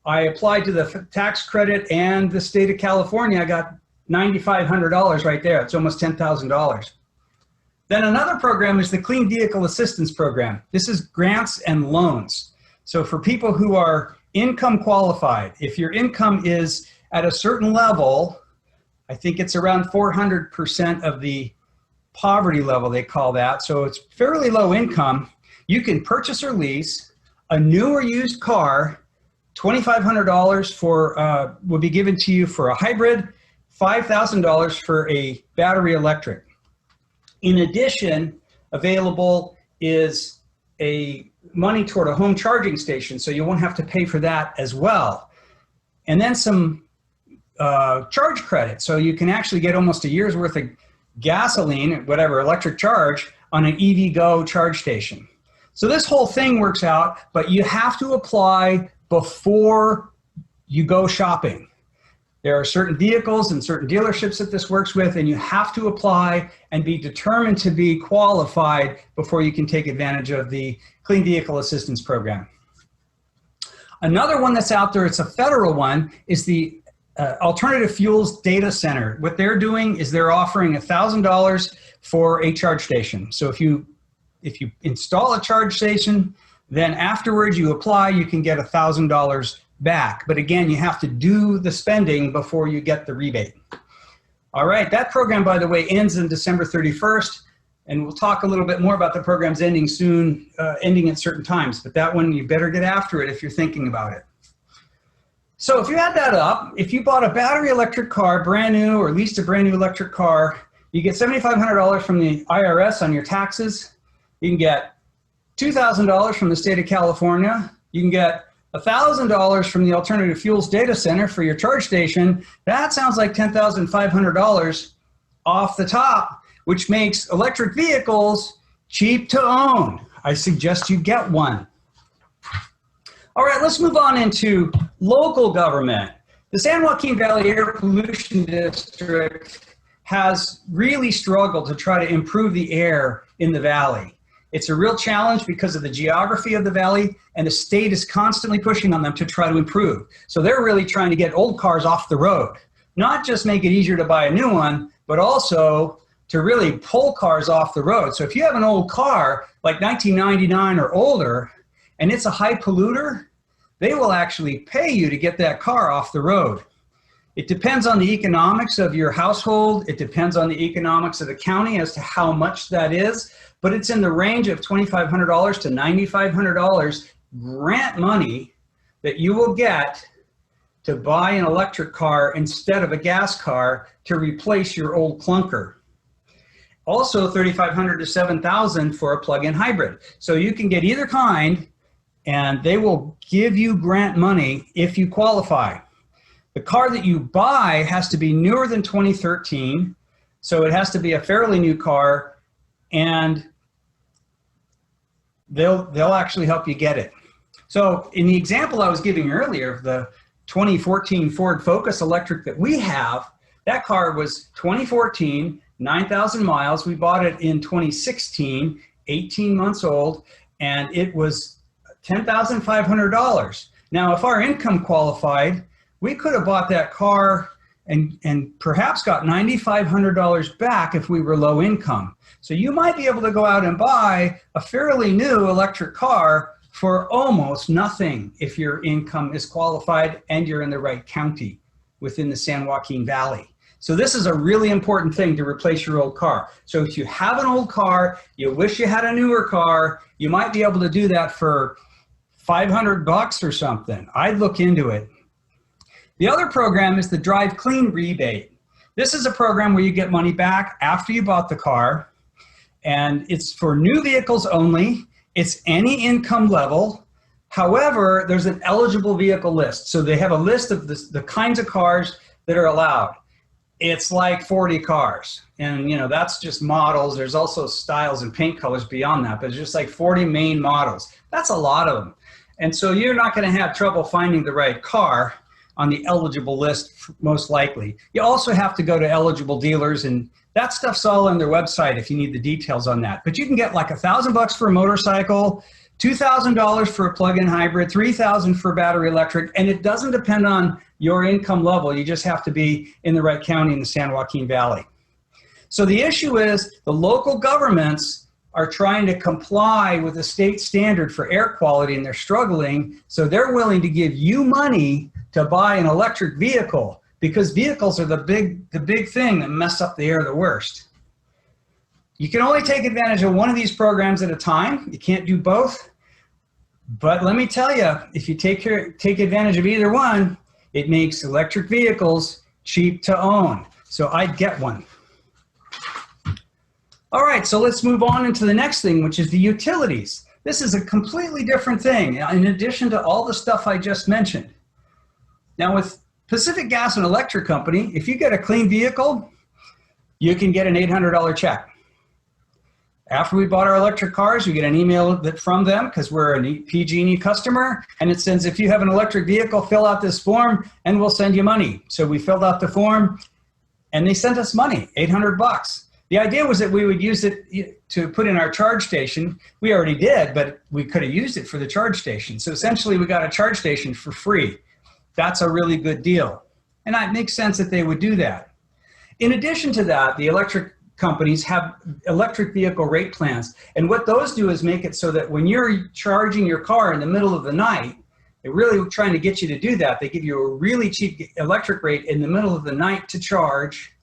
I applied to the tax credit and the state of California, I got $9,500 right there. It's almost $10,000. Then another program is the Clean Vehicle Assistance Program. This is grants and loans. So for people who are income qualified, if your income is at a certain level, I think it's around 400% of the poverty level, they call that. So it's fairly low income. You can purchase or lease a new or used car. $2,500 for will be given to you for a hybrid, $5,000 for a battery electric. In addition, available is a money toward a home charging station, so you won't have to pay for that as well. And then some charge credit, so you can actually get almost a year's worth of gasoline, whatever, electric charge on an EVgo charge station. So this whole thing works out, but you have to apply before you go shopping. There are certain vehicles and certain dealerships that this works with, and you have to apply and be determined to be qualified before you can take advantage of the Clean Vehicle Assistance Program. Another one that's out there, it's a federal one, is the Alternative Fuels Data Center. What they're doing is they're offering $1,000 for a charge station. So if you install a charge station, then afterwards you apply, you can get $1,000 back. But again, you have to do the spending before you get the rebate. All right, that program, by the way, ends on December 31st, and we'll talk a little bit more about the programs ending soon, ending at certain times. But that one, you better get after it if you're thinking about it. So if you add that up, if you bought a battery electric car, brand new, or leased a brand new electric car, you get $7,500 from the IRS on your taxes. You can get $2,000 from the state of California. You can get $1,000 from the Alternative Fuels Data Center for your charge station. That sounds like $10,500 off the top, which makes electric vehicles cheap to own. I suggest you get one. All right, let's move on into local government. The San Joaquin Valley Air Pollution District has really struggled to try to improve the air in the valley. It's a real challenge because of the geography of the valley, and the state is constantly pushing on them to try to improve. So they're really trying to get old cars off the road, not just make it easier to buy a new one, but also to really pull cars off the road. So if you have an old car, like 1999 or older, and it's a high polluter, they will actually pay you to get that car off the road. It depends on the economics of your household. It depends on the economics of the county as to how much that is, but it's in the range of $2,500 to $9,500 grant money that you will get to buy an electric car instead of a gas car to replace your old clunker. Also $3,500 to $7,000 for a plug-in hybrid. So you can get either kind, and they will give you grant money if you qualify. The car that you buy has to be newer than 2013, so it has to be a fairly new car, and they'll actually help you get it. So in the example I was giving earlier of the 2014 Ford Focus electric that we have, that car was 2014, 9,000 miles. We bought it in 2016, 18 months old, and it was $10,500. Now, if our income qualified, we could have bought that car and perhaps got $9,500 back if we were low income. So you might be able to go out and buy a fairly new electric car for almost nothing if your income is qualified and you're in the right county within the San Joaquin Valley. So this is a really important thing to replace your old car. So if you have an old car, you wish you had a newer car, you might be able to do that for $500 or something. I'd look into it. The other program is the Drive Clean rebate. This is a program where you get money back after you bought the car, and it's for new vehicles only. It's any income level. However, there's an eligible vehicle list. So they have a list of the kinds of cars that are allowed. It's like 40 cars, and you know, that's just models. There's also styles and paint colors beyond that, but it's just like 40 main models. That's a lot of them. And so you're not going to have trouble finding the right car. on the eligible list, most likely. You also have to go to eligible dealers, and that stuff's all on their website if you need the details on that. But you can get like $1,000 for a motorcycle, $2,000 for a plug-in hybrid, $3,000 for battery electric, and it doesn't depend on your income level. You just have to be in the right county in the San Joaquin Valley. So the issue is the local governments are trying to comply with the state standard for air quality, and they're struggling, so they're willing to give you money to buy an electric vehicle, because vehicles are the big thing that mess up the air the worst. You can only take advantage of one of these programs at a time. You can't do both. But let me tell you, if you take advantage of either one, it makes electric vehicles cheap to own. So I'd get one. All right, so let's move on into the next thing, which is the utilities. This is a completely different thing, in addition to all the stuff I just mentioned. Now with Pacific Gas and Electric Company, if you get a clean vehicle, you can get an $800 check. After we bought our electric cars, we get an email from them because we're a PG&E customer, and it says, if you have an electric vehicle, fill out this form and we'll send you money. So we filled out the form and they sent us money, $800. The idea was that we would use it to put in our charge station. We already did, but we could have used it for the charge station. So essentially we got a charge station for free. That's a really good deal. And it makes sense that they would do that. In addition to that, the electric companies have electric vehicle rate plans. And what those do is make it so that when you're charging your car in the middle of the night, they're really trying to get you to do that. They give you a really cheap electric rate in the middle of the night to charge.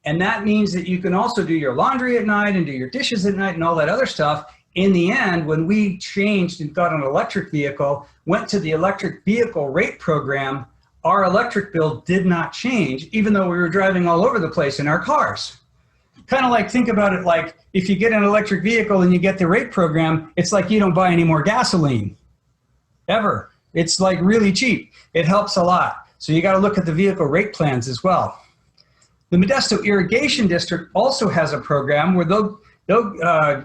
And that means that you can also do your laundry at night and do your dishes at night and all that other stuff. In the end, when we changed and got an electric vehicle, went to the electric vehicle rate program, our electric bill did not change, even though we were driving all over the place in our cars. Kind of like, think about it like, if you get an electric vehicle and you get the rate program, it's like you don't buy any more gasoline, ever. It's like really cheap. It helps a lot. So you got to look at the vehicle rate plans as well. The Modesto Irrigation District also has a program where they'll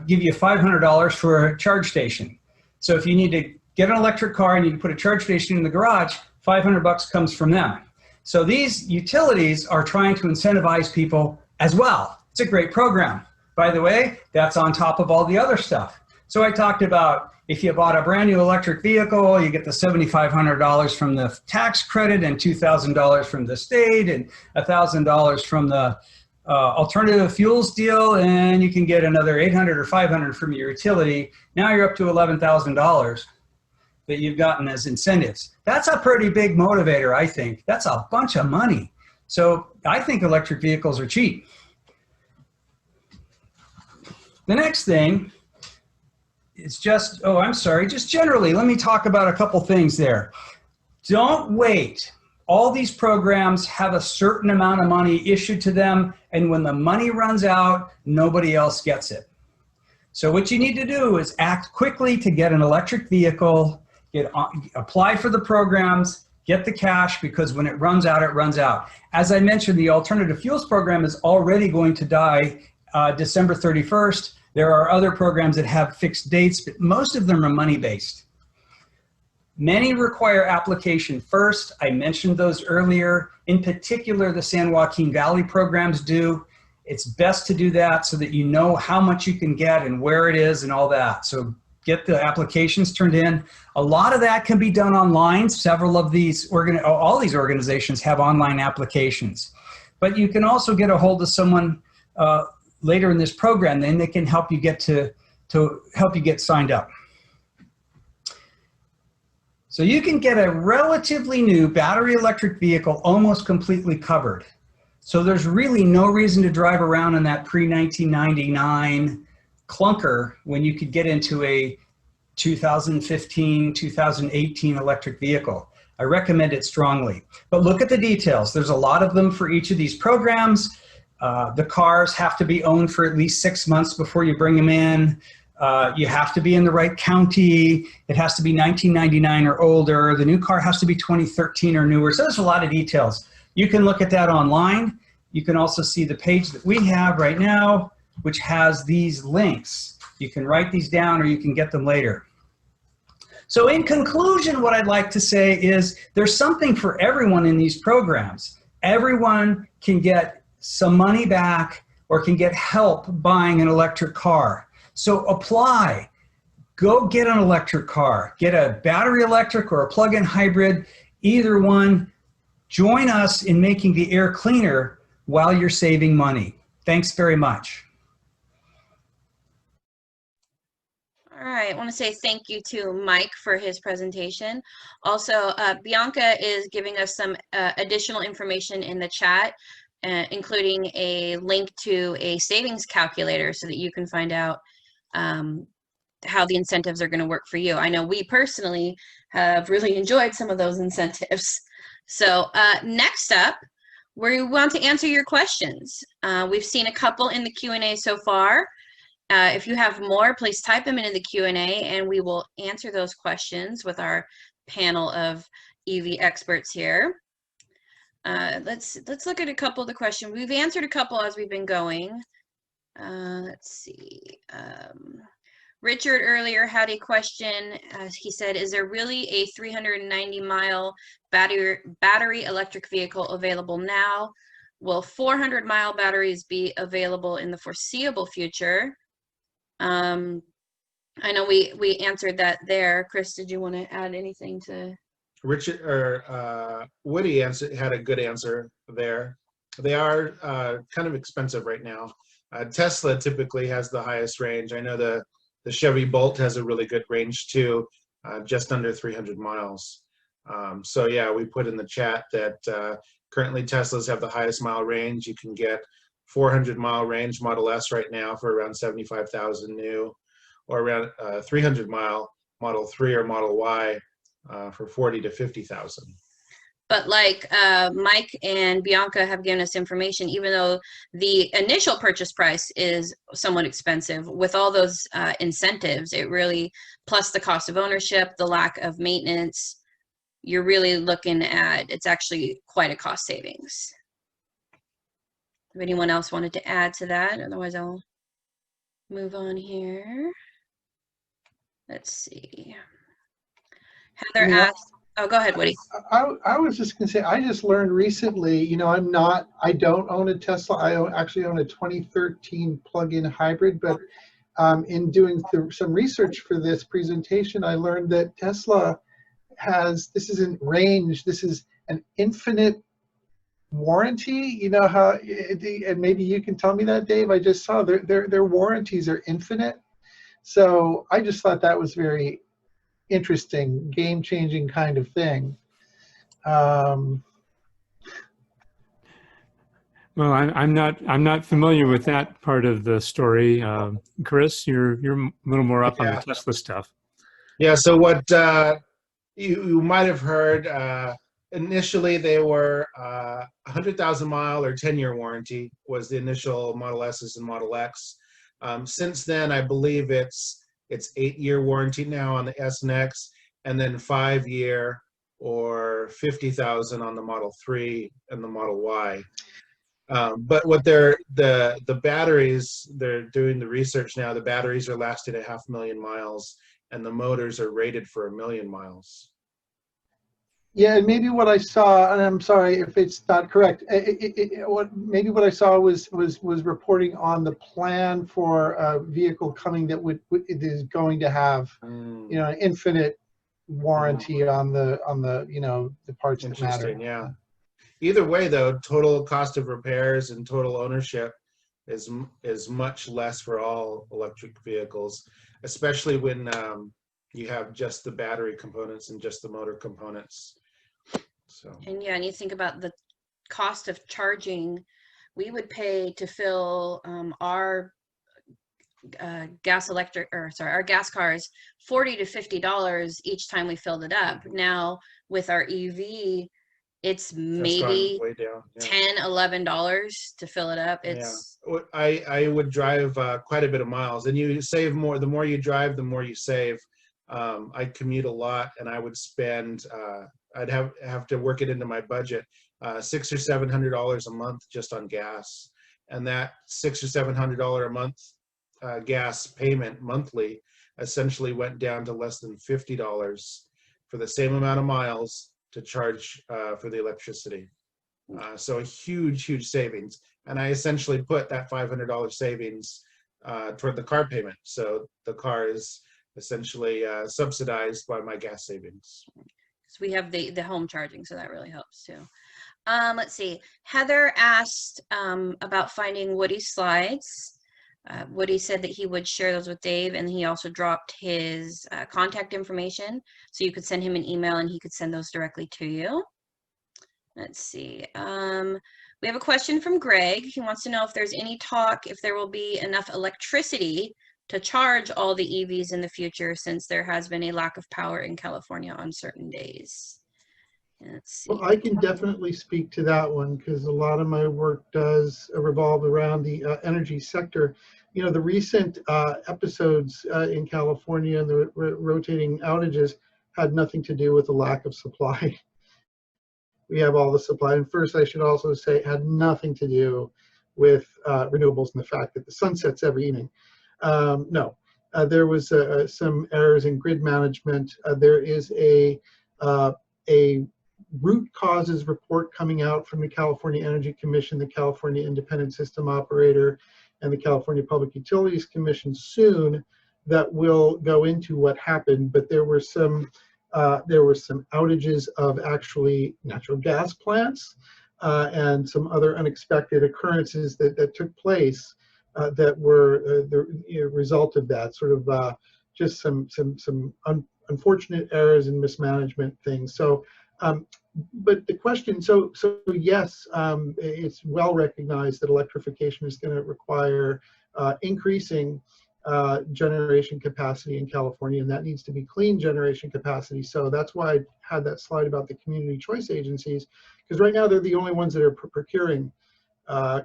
give you $500 for a charge station. So if you need to get an electric car and you can put a charge station in the garage, $500 comes from them. So these utilities are trying to incentivize people as well. It's a great program. By the way, that's on top of all the other stuff. So I talked about if you bought a brand new electric vehicle, you get the $7,500 from the tax credit and $2,000 from the state and $1,000 from the alternative fuels deal, and you can get another $800 or $500 from your utility. Now you're up to $11,000 that you've gotten as incentives. That's a pretty big motivator, I think. That's a bunch of money. So I think electric vehicles are cheap. The next thing is just generally, let me talk about a couple things there. Don't wait. All these programs have a certain amount of money issued to them, and when the money runs out, nobody else gets it. So what you need to do is act quickly to get an electric vehicle, apply for the programs, get the cash, because when it runs out, it runs out. As I mentioned, the alternative fuels program is already going to die December 31st. There are other programs that have fixed dates, but most of them are money-based. Many require application first. I mentioned those earlier. In particular, the San Joaquin Valley programs do. It's best to do that so that you know how much you can get and where it is and all that. So get the applications turned in. A lot of that can be done online. Several of these, all these organizations have online applications. But you can also get a hold of someone later in this program, then they can help you get to help you get signed up. So you can get a relatively new battery electric vehicle almost completely covered. So there's really no reason to drive around in that pre-1999 clunker when you could get into a 2015, 2018 electric vehicle. I recommend it strongly. But look at the details. There's a lot of them for each of these programs. The cars have to be owned for at least 6 months before you bring them in. You have to be in the right county. It has to be 1999 or older. The new car has to be 2013 or newer. So there's a lot of details. You can look at that online. You can also see the page that we have right now, which has these links. You can write these down or you can get them later. So in conclusion, what I'd like to say is there's something for everyone in these programs. Everyone can get some money back or can get help buying an electric car. So apply. Go get an electric car. Get a battery electric or a plug-in hybrid, either one. Join us in making the air cleaner while you're saving money. Thanks very much. All right, I want to say thank you to Mike for his presentation. Also, Bianca is giving us some additional information in the chat, including a link to a savings calculator so that you can find out how the incentives are going to work for you. I know we personally have really enjoyed some of those incentives. So next up, we want to answer your questions. We've seen a couple in the Q&A so far. If you have more, please type them into the Q&A and we will answer those questions with our panel of EV experts here. Let's look at a couple of the questions. We've answered a couple as we've been going. Let's see. Richard earlier had a question. He said, is there really a 390-mile battery electric vehicle available now? Will 400-mile batteries be available in the foreseeable future? I know we answered that there. Chris, did you want to add anything to? Richard or Woody had a good answer there. They are kind of expensive right now. Tesla typically has the highest range. I know the Chevy Bolt has a really good range too, just under 300 miles. So yeah, we put in the chat that currently Teslas have the highest mile range. You can get 400-mile range Model S right now for around 75,000 new, or around 300-mile Model 3 or Model Y for 40 to 50,000. But like Mike and Bianca have given us information, even though the initial purchase price is somewhat expensive, with all those incentives, it really, plus the cost of ownership, the lack of maintenance, you're really looking at, it's actually quite a cost savings. If anyone else wanted to add to that, otherwise I'll move on here. Let's see. Heather asked, oh, go ahead, Woody. I was just going to say, I just learned recently, you know, I don't own a Tesla. I actually own a 2013 plug-in hybrid, but in doing some research for this presentation, I learned that Tesla has, this isn't range, this is an infinite warranty. You know how, and maybe you can tell me that, Dave, I just saw their warranties are infinite. So I just thought that was very interesting, game-changing kind of thing. Well, I'm not familiar with that part of the story. Chris, you're a little more up on the Tesla stuff. Yeah. So what you might have heard, initially they were 100,000 mile or 10-year warranty was the initial Model S's and Model X. Since then, I believe it's 8-year warranty now on the S and X, and then 5-year or 50,000 on the Model 3 and the Model Y. But what the batteries, they're doing the research now, the batteries are lasting 500,000 miles and the motors are rated for 1,000,000 miles. Yeah, and maybe what I saw, and I'm sorry if it's not correct, maybe what I saw was reporting on the plan for a vehicle coming that it is going to have, you know, an infinite warranty on the you know, the parts that matter. Yeah. Either way, though, total cost of repairs and total ownership is much less for all electric vehicles, especially when you have just the battery components and just the motor components. So. And yeah, and you think about the cost of charging, we would pay to fill our gas cars $40 to $50 each time we filled it up. Now with our EV, it's maybe way down, $10, $11 to fill it up. It's I would drive quite a bit of miles, and you save more. The more you drive, the more you save. I commute a lot, and I would spend. I'd have to work it into my budget, $600 or $700 a month just on gas, and that $600 or $700 a month gas payment monthly essentially went down to less than $50 for the same amount of miles to charge for the electricity. So a huge savings. And I essentially put that $500 savings toward the car payment. So the car is essentially subsidized by my gas savings. So we have the home charging, so that really helps too. Let's see. Heather asked about finding Woody's slides. Woody said that he would share those with Dave, and he also dropped his contact information, so you could send him an email and he could send those directly to you. Let's see. We have a question from Greg. He wants to know if there's any talk if there will be enough electricity to charge all the EVs in the future, since there has been a lack of power in California on certain days. Let's see. Well, I can definitely speak to that one because a lot of my work does revolve around the energy sector. You know, the recent episodes in California and the rotating outages had nothing to do with the lack of supply. We have all the supply. And first, I should also say it had nothing to do with renewables and the fact that the sun sets every evening. No, there was some errors in grid management. There is a root causes report coming out from the California Energy Commission, the California Independent System Operator, and the California Public Utilities Commission soon that will go into what happened. But there were some outages of actually natural gas plants and some other unexpected occurrences that took place that were the result of that, sort of just some unfortunate errors and mismanagement things. So, but the question, so yes, it's well recognized that electrification is going to require increasing generation capacity in California, and that needs to be clean generation capacity. So that's why I had that slide about the community choice agencies, because right now they're the only ones that are procuring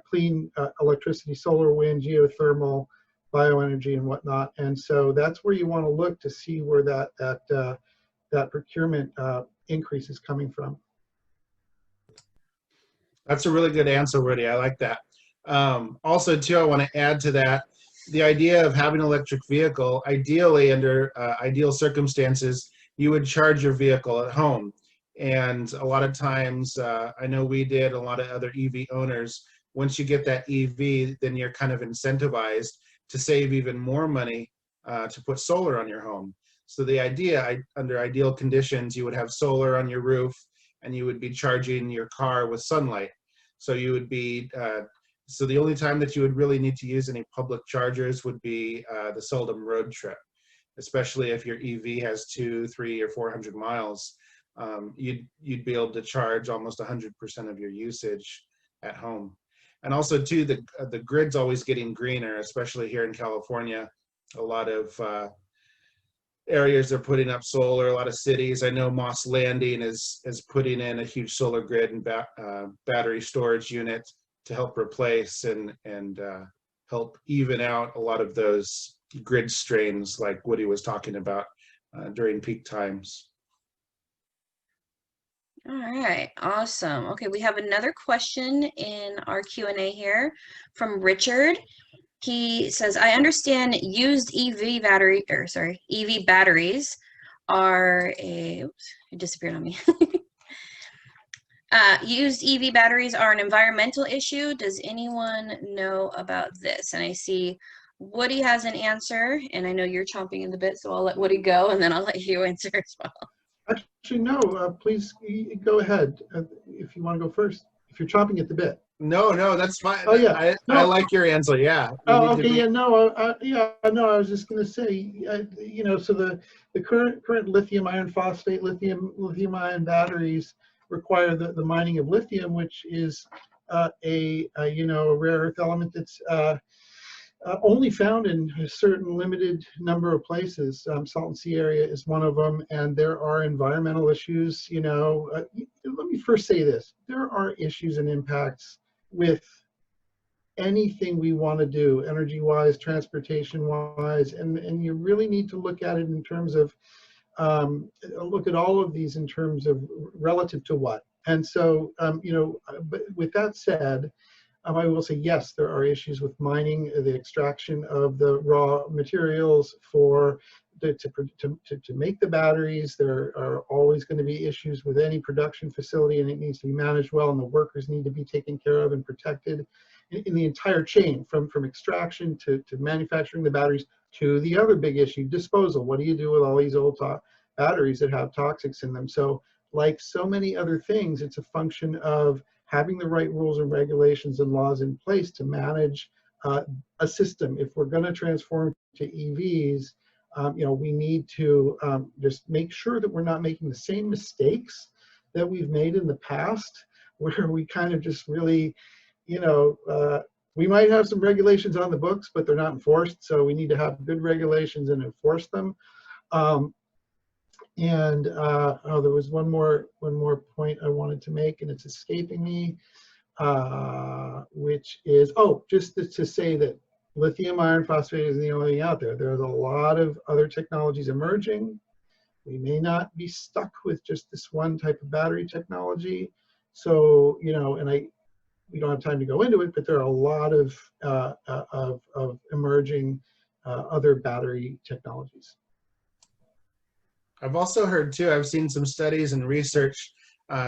clean electricity, solar, wind, geothermal, bioenergy, and whatnot. And so that's where you want to look to see where that procurement increase is coming from. That's a really good answer, Woody. I like that. Also, too, I want to add to that, the idea of having an electric vehicle, ideally under ideal circumstances, you would charge your vehicle at home. And a lot of times, I know we did, a lot of other EV owners, once you get that EV, then you're kind of incentivized to save even more money to put solar on your home. So the idea, under ideal conditions, you would have solar on your roof and you would be charging your car with sunlight. So you would be, so the only time that you would really need to use any public chargers would be the seldom road trip, especially if your EV has 200, 300, or 400 miles. You'd be able to charge almost 100% of your usage at home. And also too, the grid's always getting greener, especially here in California. A lot of areas are putting up solar, a lot of cities. I know Moss Landing is putting in a huge solar grid and battery storage unit to help replace and help even out a lot of those grid strains like Woody was talking about during peak times. All right, awesome. Okay, we have another question in our Q&A here from Richard. He says, I understand used EV batteries are a, oops, it disappeared on me. Used EV batteries are an environmental issue. Does anyone know about this? And I see Woody has an answer, and I know you're chomping in the bit, so I'll let Woody go, and then I'll let you answer as well. Actually, no, please go ahead if you want to go first, if you're chomping at the bit. No, that's fine. Oh, yeah. I like your answer, yeah. Oh, okay, yeah, no, I was just going to say, you know, so the current lithium iron phosphate, lithium ion batteries require the mining of lithium, which is a rare earth element that's only found in a certain limited number of places. Salton Sea area is one of them, and there are environmental issues. You know, let me first say this: there are issues and impacts with anything we want to do, energy-wise, transportation-wise, and you really need to look at it in terms of look at all of these in terms of relative to what. And so, you know, but with that said, I will say, yes, there are issues with mining, the extraction of the raw materials to make the batteries. There are always going to be issues with any production facility, and it needs to be managed well, and the workers need to be taken care of and protected in the entire chain, from extraction to manufacturing the batteries, to the other big issue, disposal. What do you do with all these old batteries that have toxics in them? So like so many other things, it's a function of having the right rules and regulations and laws in place to manage a system. If we're going to transform to EVs, we need to just make sure that we're not making the same mistakes that we've made in the past, where we kind of just really, we might have some regulations on the books, but they're not enforced. So we need to have good regulations and enforce them. There was one more point I wanted to make, and it's escaping me, which is, just to say that lithium iron phosphate isn't the only thing out there. There's a lot of other technologies emerging. We may not be stuck with just this one type of battery technology. So, we don't have time to go into it, but there are a lot of emerging other battery technologies. I've also heard too, I've seen some studies and research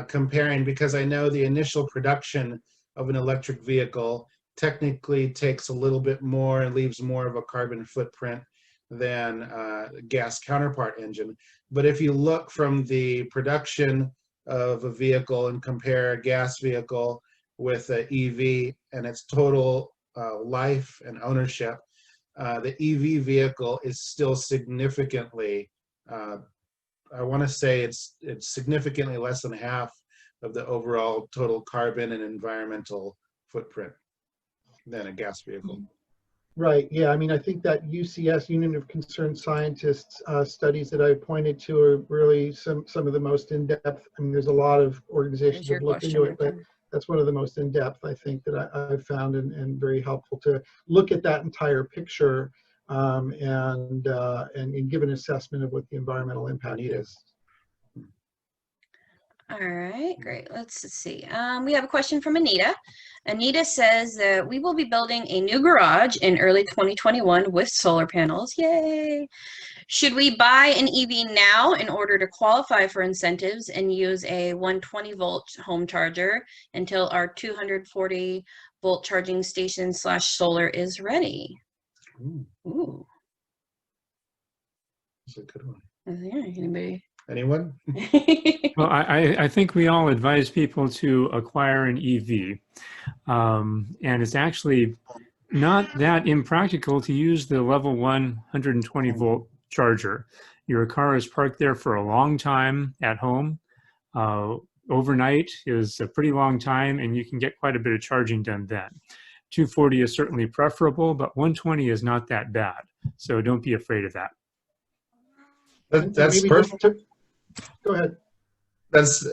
comparing, because I know the initial production of an electric vehicle technically takes a little bit more and leaves more of a carbon footprint than a gas counterpart engine. But if you look from the production of a vehicle and compare a gas vehicle with an EV and its total life and ownership, the EV vehicle is still significantly, I want to say it's significantly less than half of the overall total carbon and environmental footprint than a gas vehicle. Right, yeah, I think that UCS, Union of Concerned Scientists, studies that I pointed to are really some of the most in-depth. There's a lot of organizations that look into it, but that's one of the most in-depth, I think, that I've found, and very helpful to look at that entire picture and give an assessment of what the environmental impact is. All right, great. Let's see. We have a question from Anita. Anita says that we will be building a new garage in early 2021 with solar panels. Yay! Should we buy an EV now in order to qualify for incentives and use a 120-volt home charger until our 240-volt charging station / solar is ready? Ooh. That's a good one. Yeah, anybody? Anyone? Well, I think we all advise people to acquire an EV. And it's actually not that impractical to use the level 120 volt charger. Your car is parked there for a long time at home. Overnight is a pretty long time, and you can get quite a bit of charging done then. 240 is certainly preferable, but 120 is not that bad. So don't be afraid of that. That's perfect. Go ahead. That's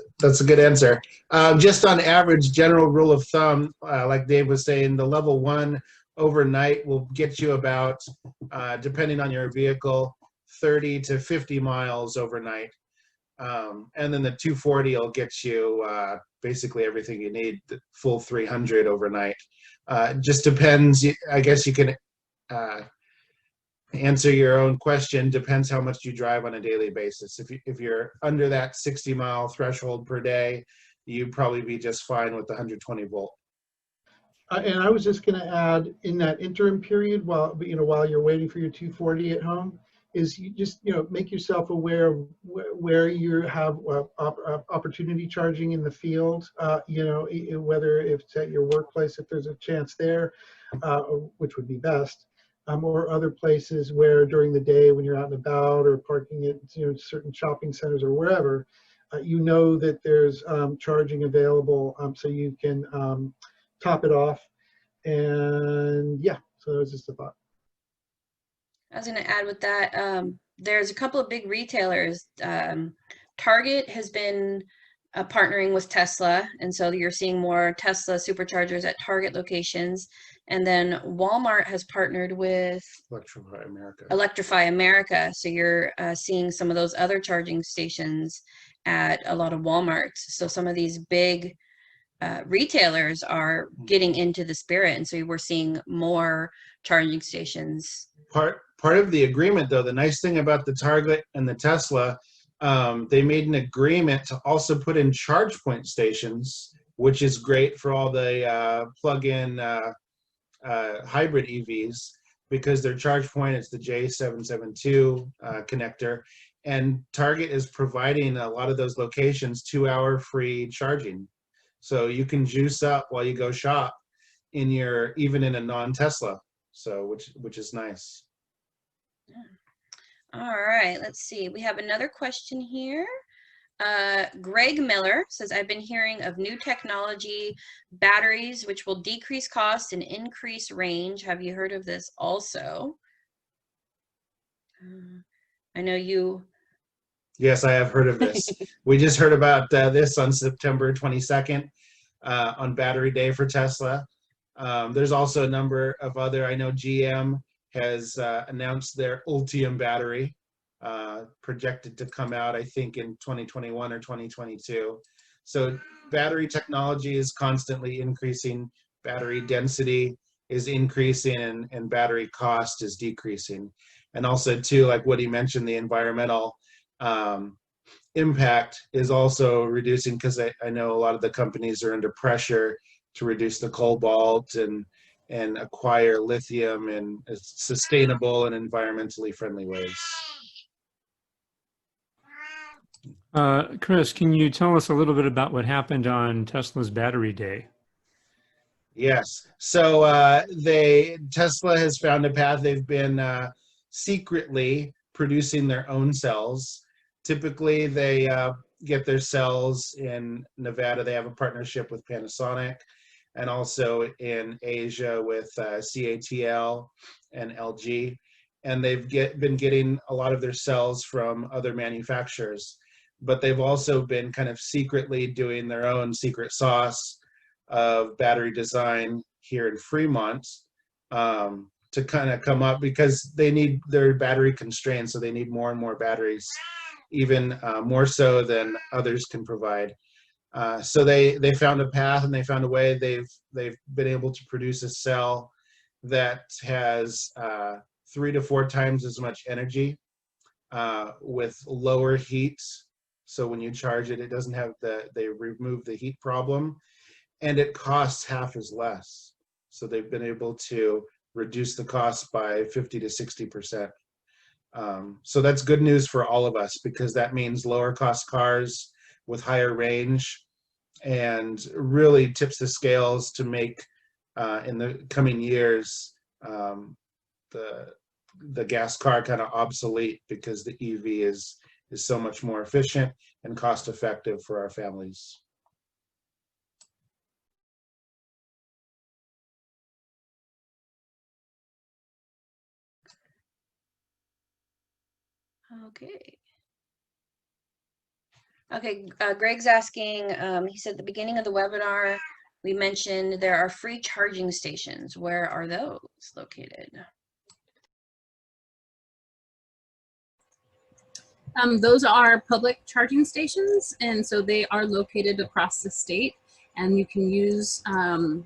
a good answer. Just on average, general rule of thumb, like Dave was saying, the level 1 overnight will get you about, depending on your vehicle, 30 to 50 miles overnight. And then the 240 will get you basically everything you need, the full 300 overnight. Just depends. I guess you can answer your own question. Depends how much you drive on a daily basis. If you're under that 60-mile threshold per day, you'd probably be just fine with the 120 volt. And I was just going to add, in that interim period, while you're waiting for your 240 at home, is you just make yourself aware of where you have opportunity charging in the field. Whether if it's at your workplace, if there's a chance there, which would be best. Or other places where during the day when you're out and about, or parking at certain shopping centers or wherever, that there's charging available, so you can top it off. And yeah, so that was just a thought. I was going to add with that, there's a couple of big retailers. Target has been partnering with Tesla, and so you're seeing more Tesla superchargers at Target locations. And then Walmart has partnered with Electrify America. So you're seeing some of those other charging stations at a lot of Walmarts. So some of these big retailers are getting into the spirit, and so we're seeing more charging stations. Part of the agreement, though, the nice thing about the Target and the Tesla, they made an agreement to also put in charge point stations, which is great for all the plug-in hybrid EVs, because their charge point is the J772 connector, and Target is providing a lot of those locations 2-hour free charging, so you can juice up while you go shop even in a non-Tesla, so which is nice. All right, let's see. We have another question here. Greg Miller says, I've been hearing of new technology batteries which will decrease cost and increase range. Have you heard of this also? I know you. Yes, I have heard of this. We just heard about this on September 22nd on Battery Day for Tesla. There's also a number of other, I know GM has announced their Ultium battery, projected to come out, I think, in 2021 or 2022. So battery technology is constantly increasing, battery density is increasing, and battery cost is decreasing. And also, too, like what he mentioned, the environmental impact is also reducing, because I know a lot of the companies are under pressure to reduce the cobalt and acquire lithium in sustainable and environmentally friendly ways. Chris, can you tell us a little bit about what happened on Tesla's Battery Day? Yes. So Tesla has found a path. They've been secretly producing their own cells. Typically, they get their cells in Nevada. They have a partnership with Panasonic, and also in Asia with CATL and LG. And they've been getting a lot of their cells from other manufacturers. But they've also been kind of secretly doing their own secret sauce of battery design here in Fremont to kind of come up, because they're battery constrained, so they need more and more batteries, even more so than others can provide. So they found a path, and they found a way. They've been able to produce a cell that has 3 to 4 times as much energy with lower heat. So when you charge it, it doesn't have they remove the heat problem, and it costs half as less. So they've been able to reduce the cost by 50 to 60%. So that's good news for all of us, because that means lower cost cars with higher range, and really tips the scales to make in the coming years the gas car kind of obsolete, because the EV is so much more efficient and cost effective for our families. Okay, Greg's asking, he said at the beginning of the webinar, we mentioned there are free charging stations. Where are those located? Those are public charging stations, and so they are located across the state, and you can use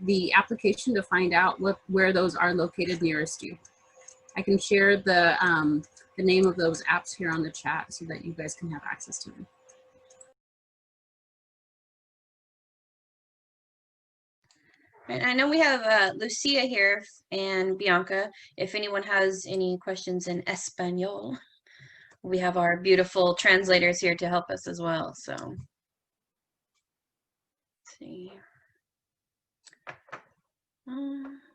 the application to find out where those are located nearest you. I can share the name of those apps here on the chat so that you guys can have access to them. And I know we have Lucia here and Bianca. If anyone has any questions in Espanol, we have our beautiful translators here to help us as well. So, let's see.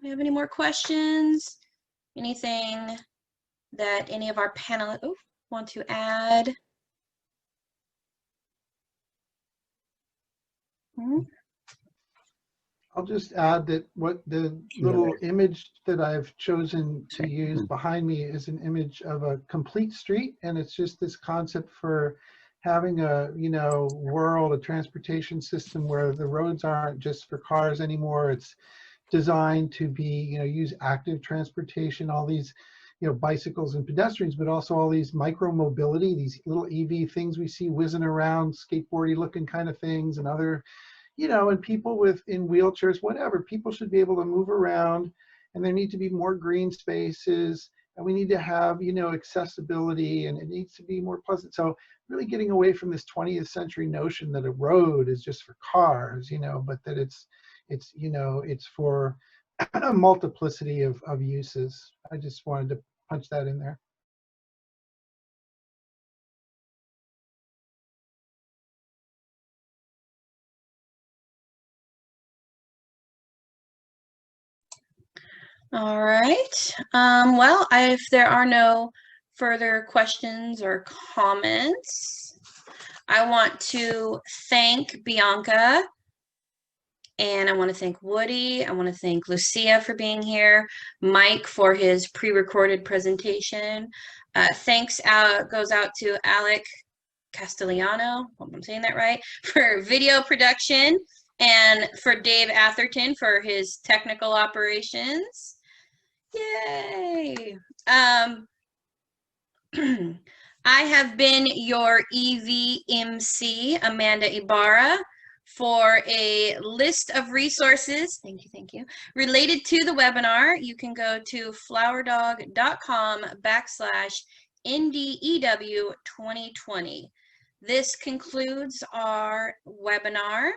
We have any more questions? Anything that any of our panelists want to add? I'll just add that what the little image that I've chosen to use behind me is an image of a complete street, and it's just this concept for having a world, a transportation system where the roads aren't just for cars anymore. It's designed to be use active transportation, all these bicycles and pedestrians, but also all these micro mobility, these little EV things we see whizzing around, skateboardy looking kind of things, and other you know, and people in wheelchairs, whatever, people should be able to move around, and there need to be more green spaces, and we need to have, you know, accessibility, and it needs to be more pleasant. So really getting away from this 20th century notion that a road is just for cars, you know, but that it's you know, it's for a multiplicity of uses. I just wanted to punch that in there. All right. Well, if there are no further questions or comments, I want to thank Bianca, and I want to thank Woody. I want to thank Lucia for being here, Mike for his pre-recorded presentation. Thanks goes out to Alec Castellano, hope I'm saying that right, for video production, and for Dave Atherton for his technical operations. Yay! I have been your EVMC, Amanda Ibarra, for a list of resources, thank you, related to the webinar. You can go to flowerdog.com/NDEW 2020. This concludes our webinar.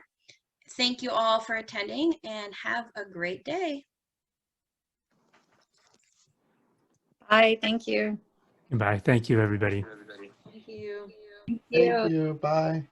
Thank you all for attending, and have a great day. Bye. Thank you. Bye. Thank you, everybody. Thank you. Thank you. Bye.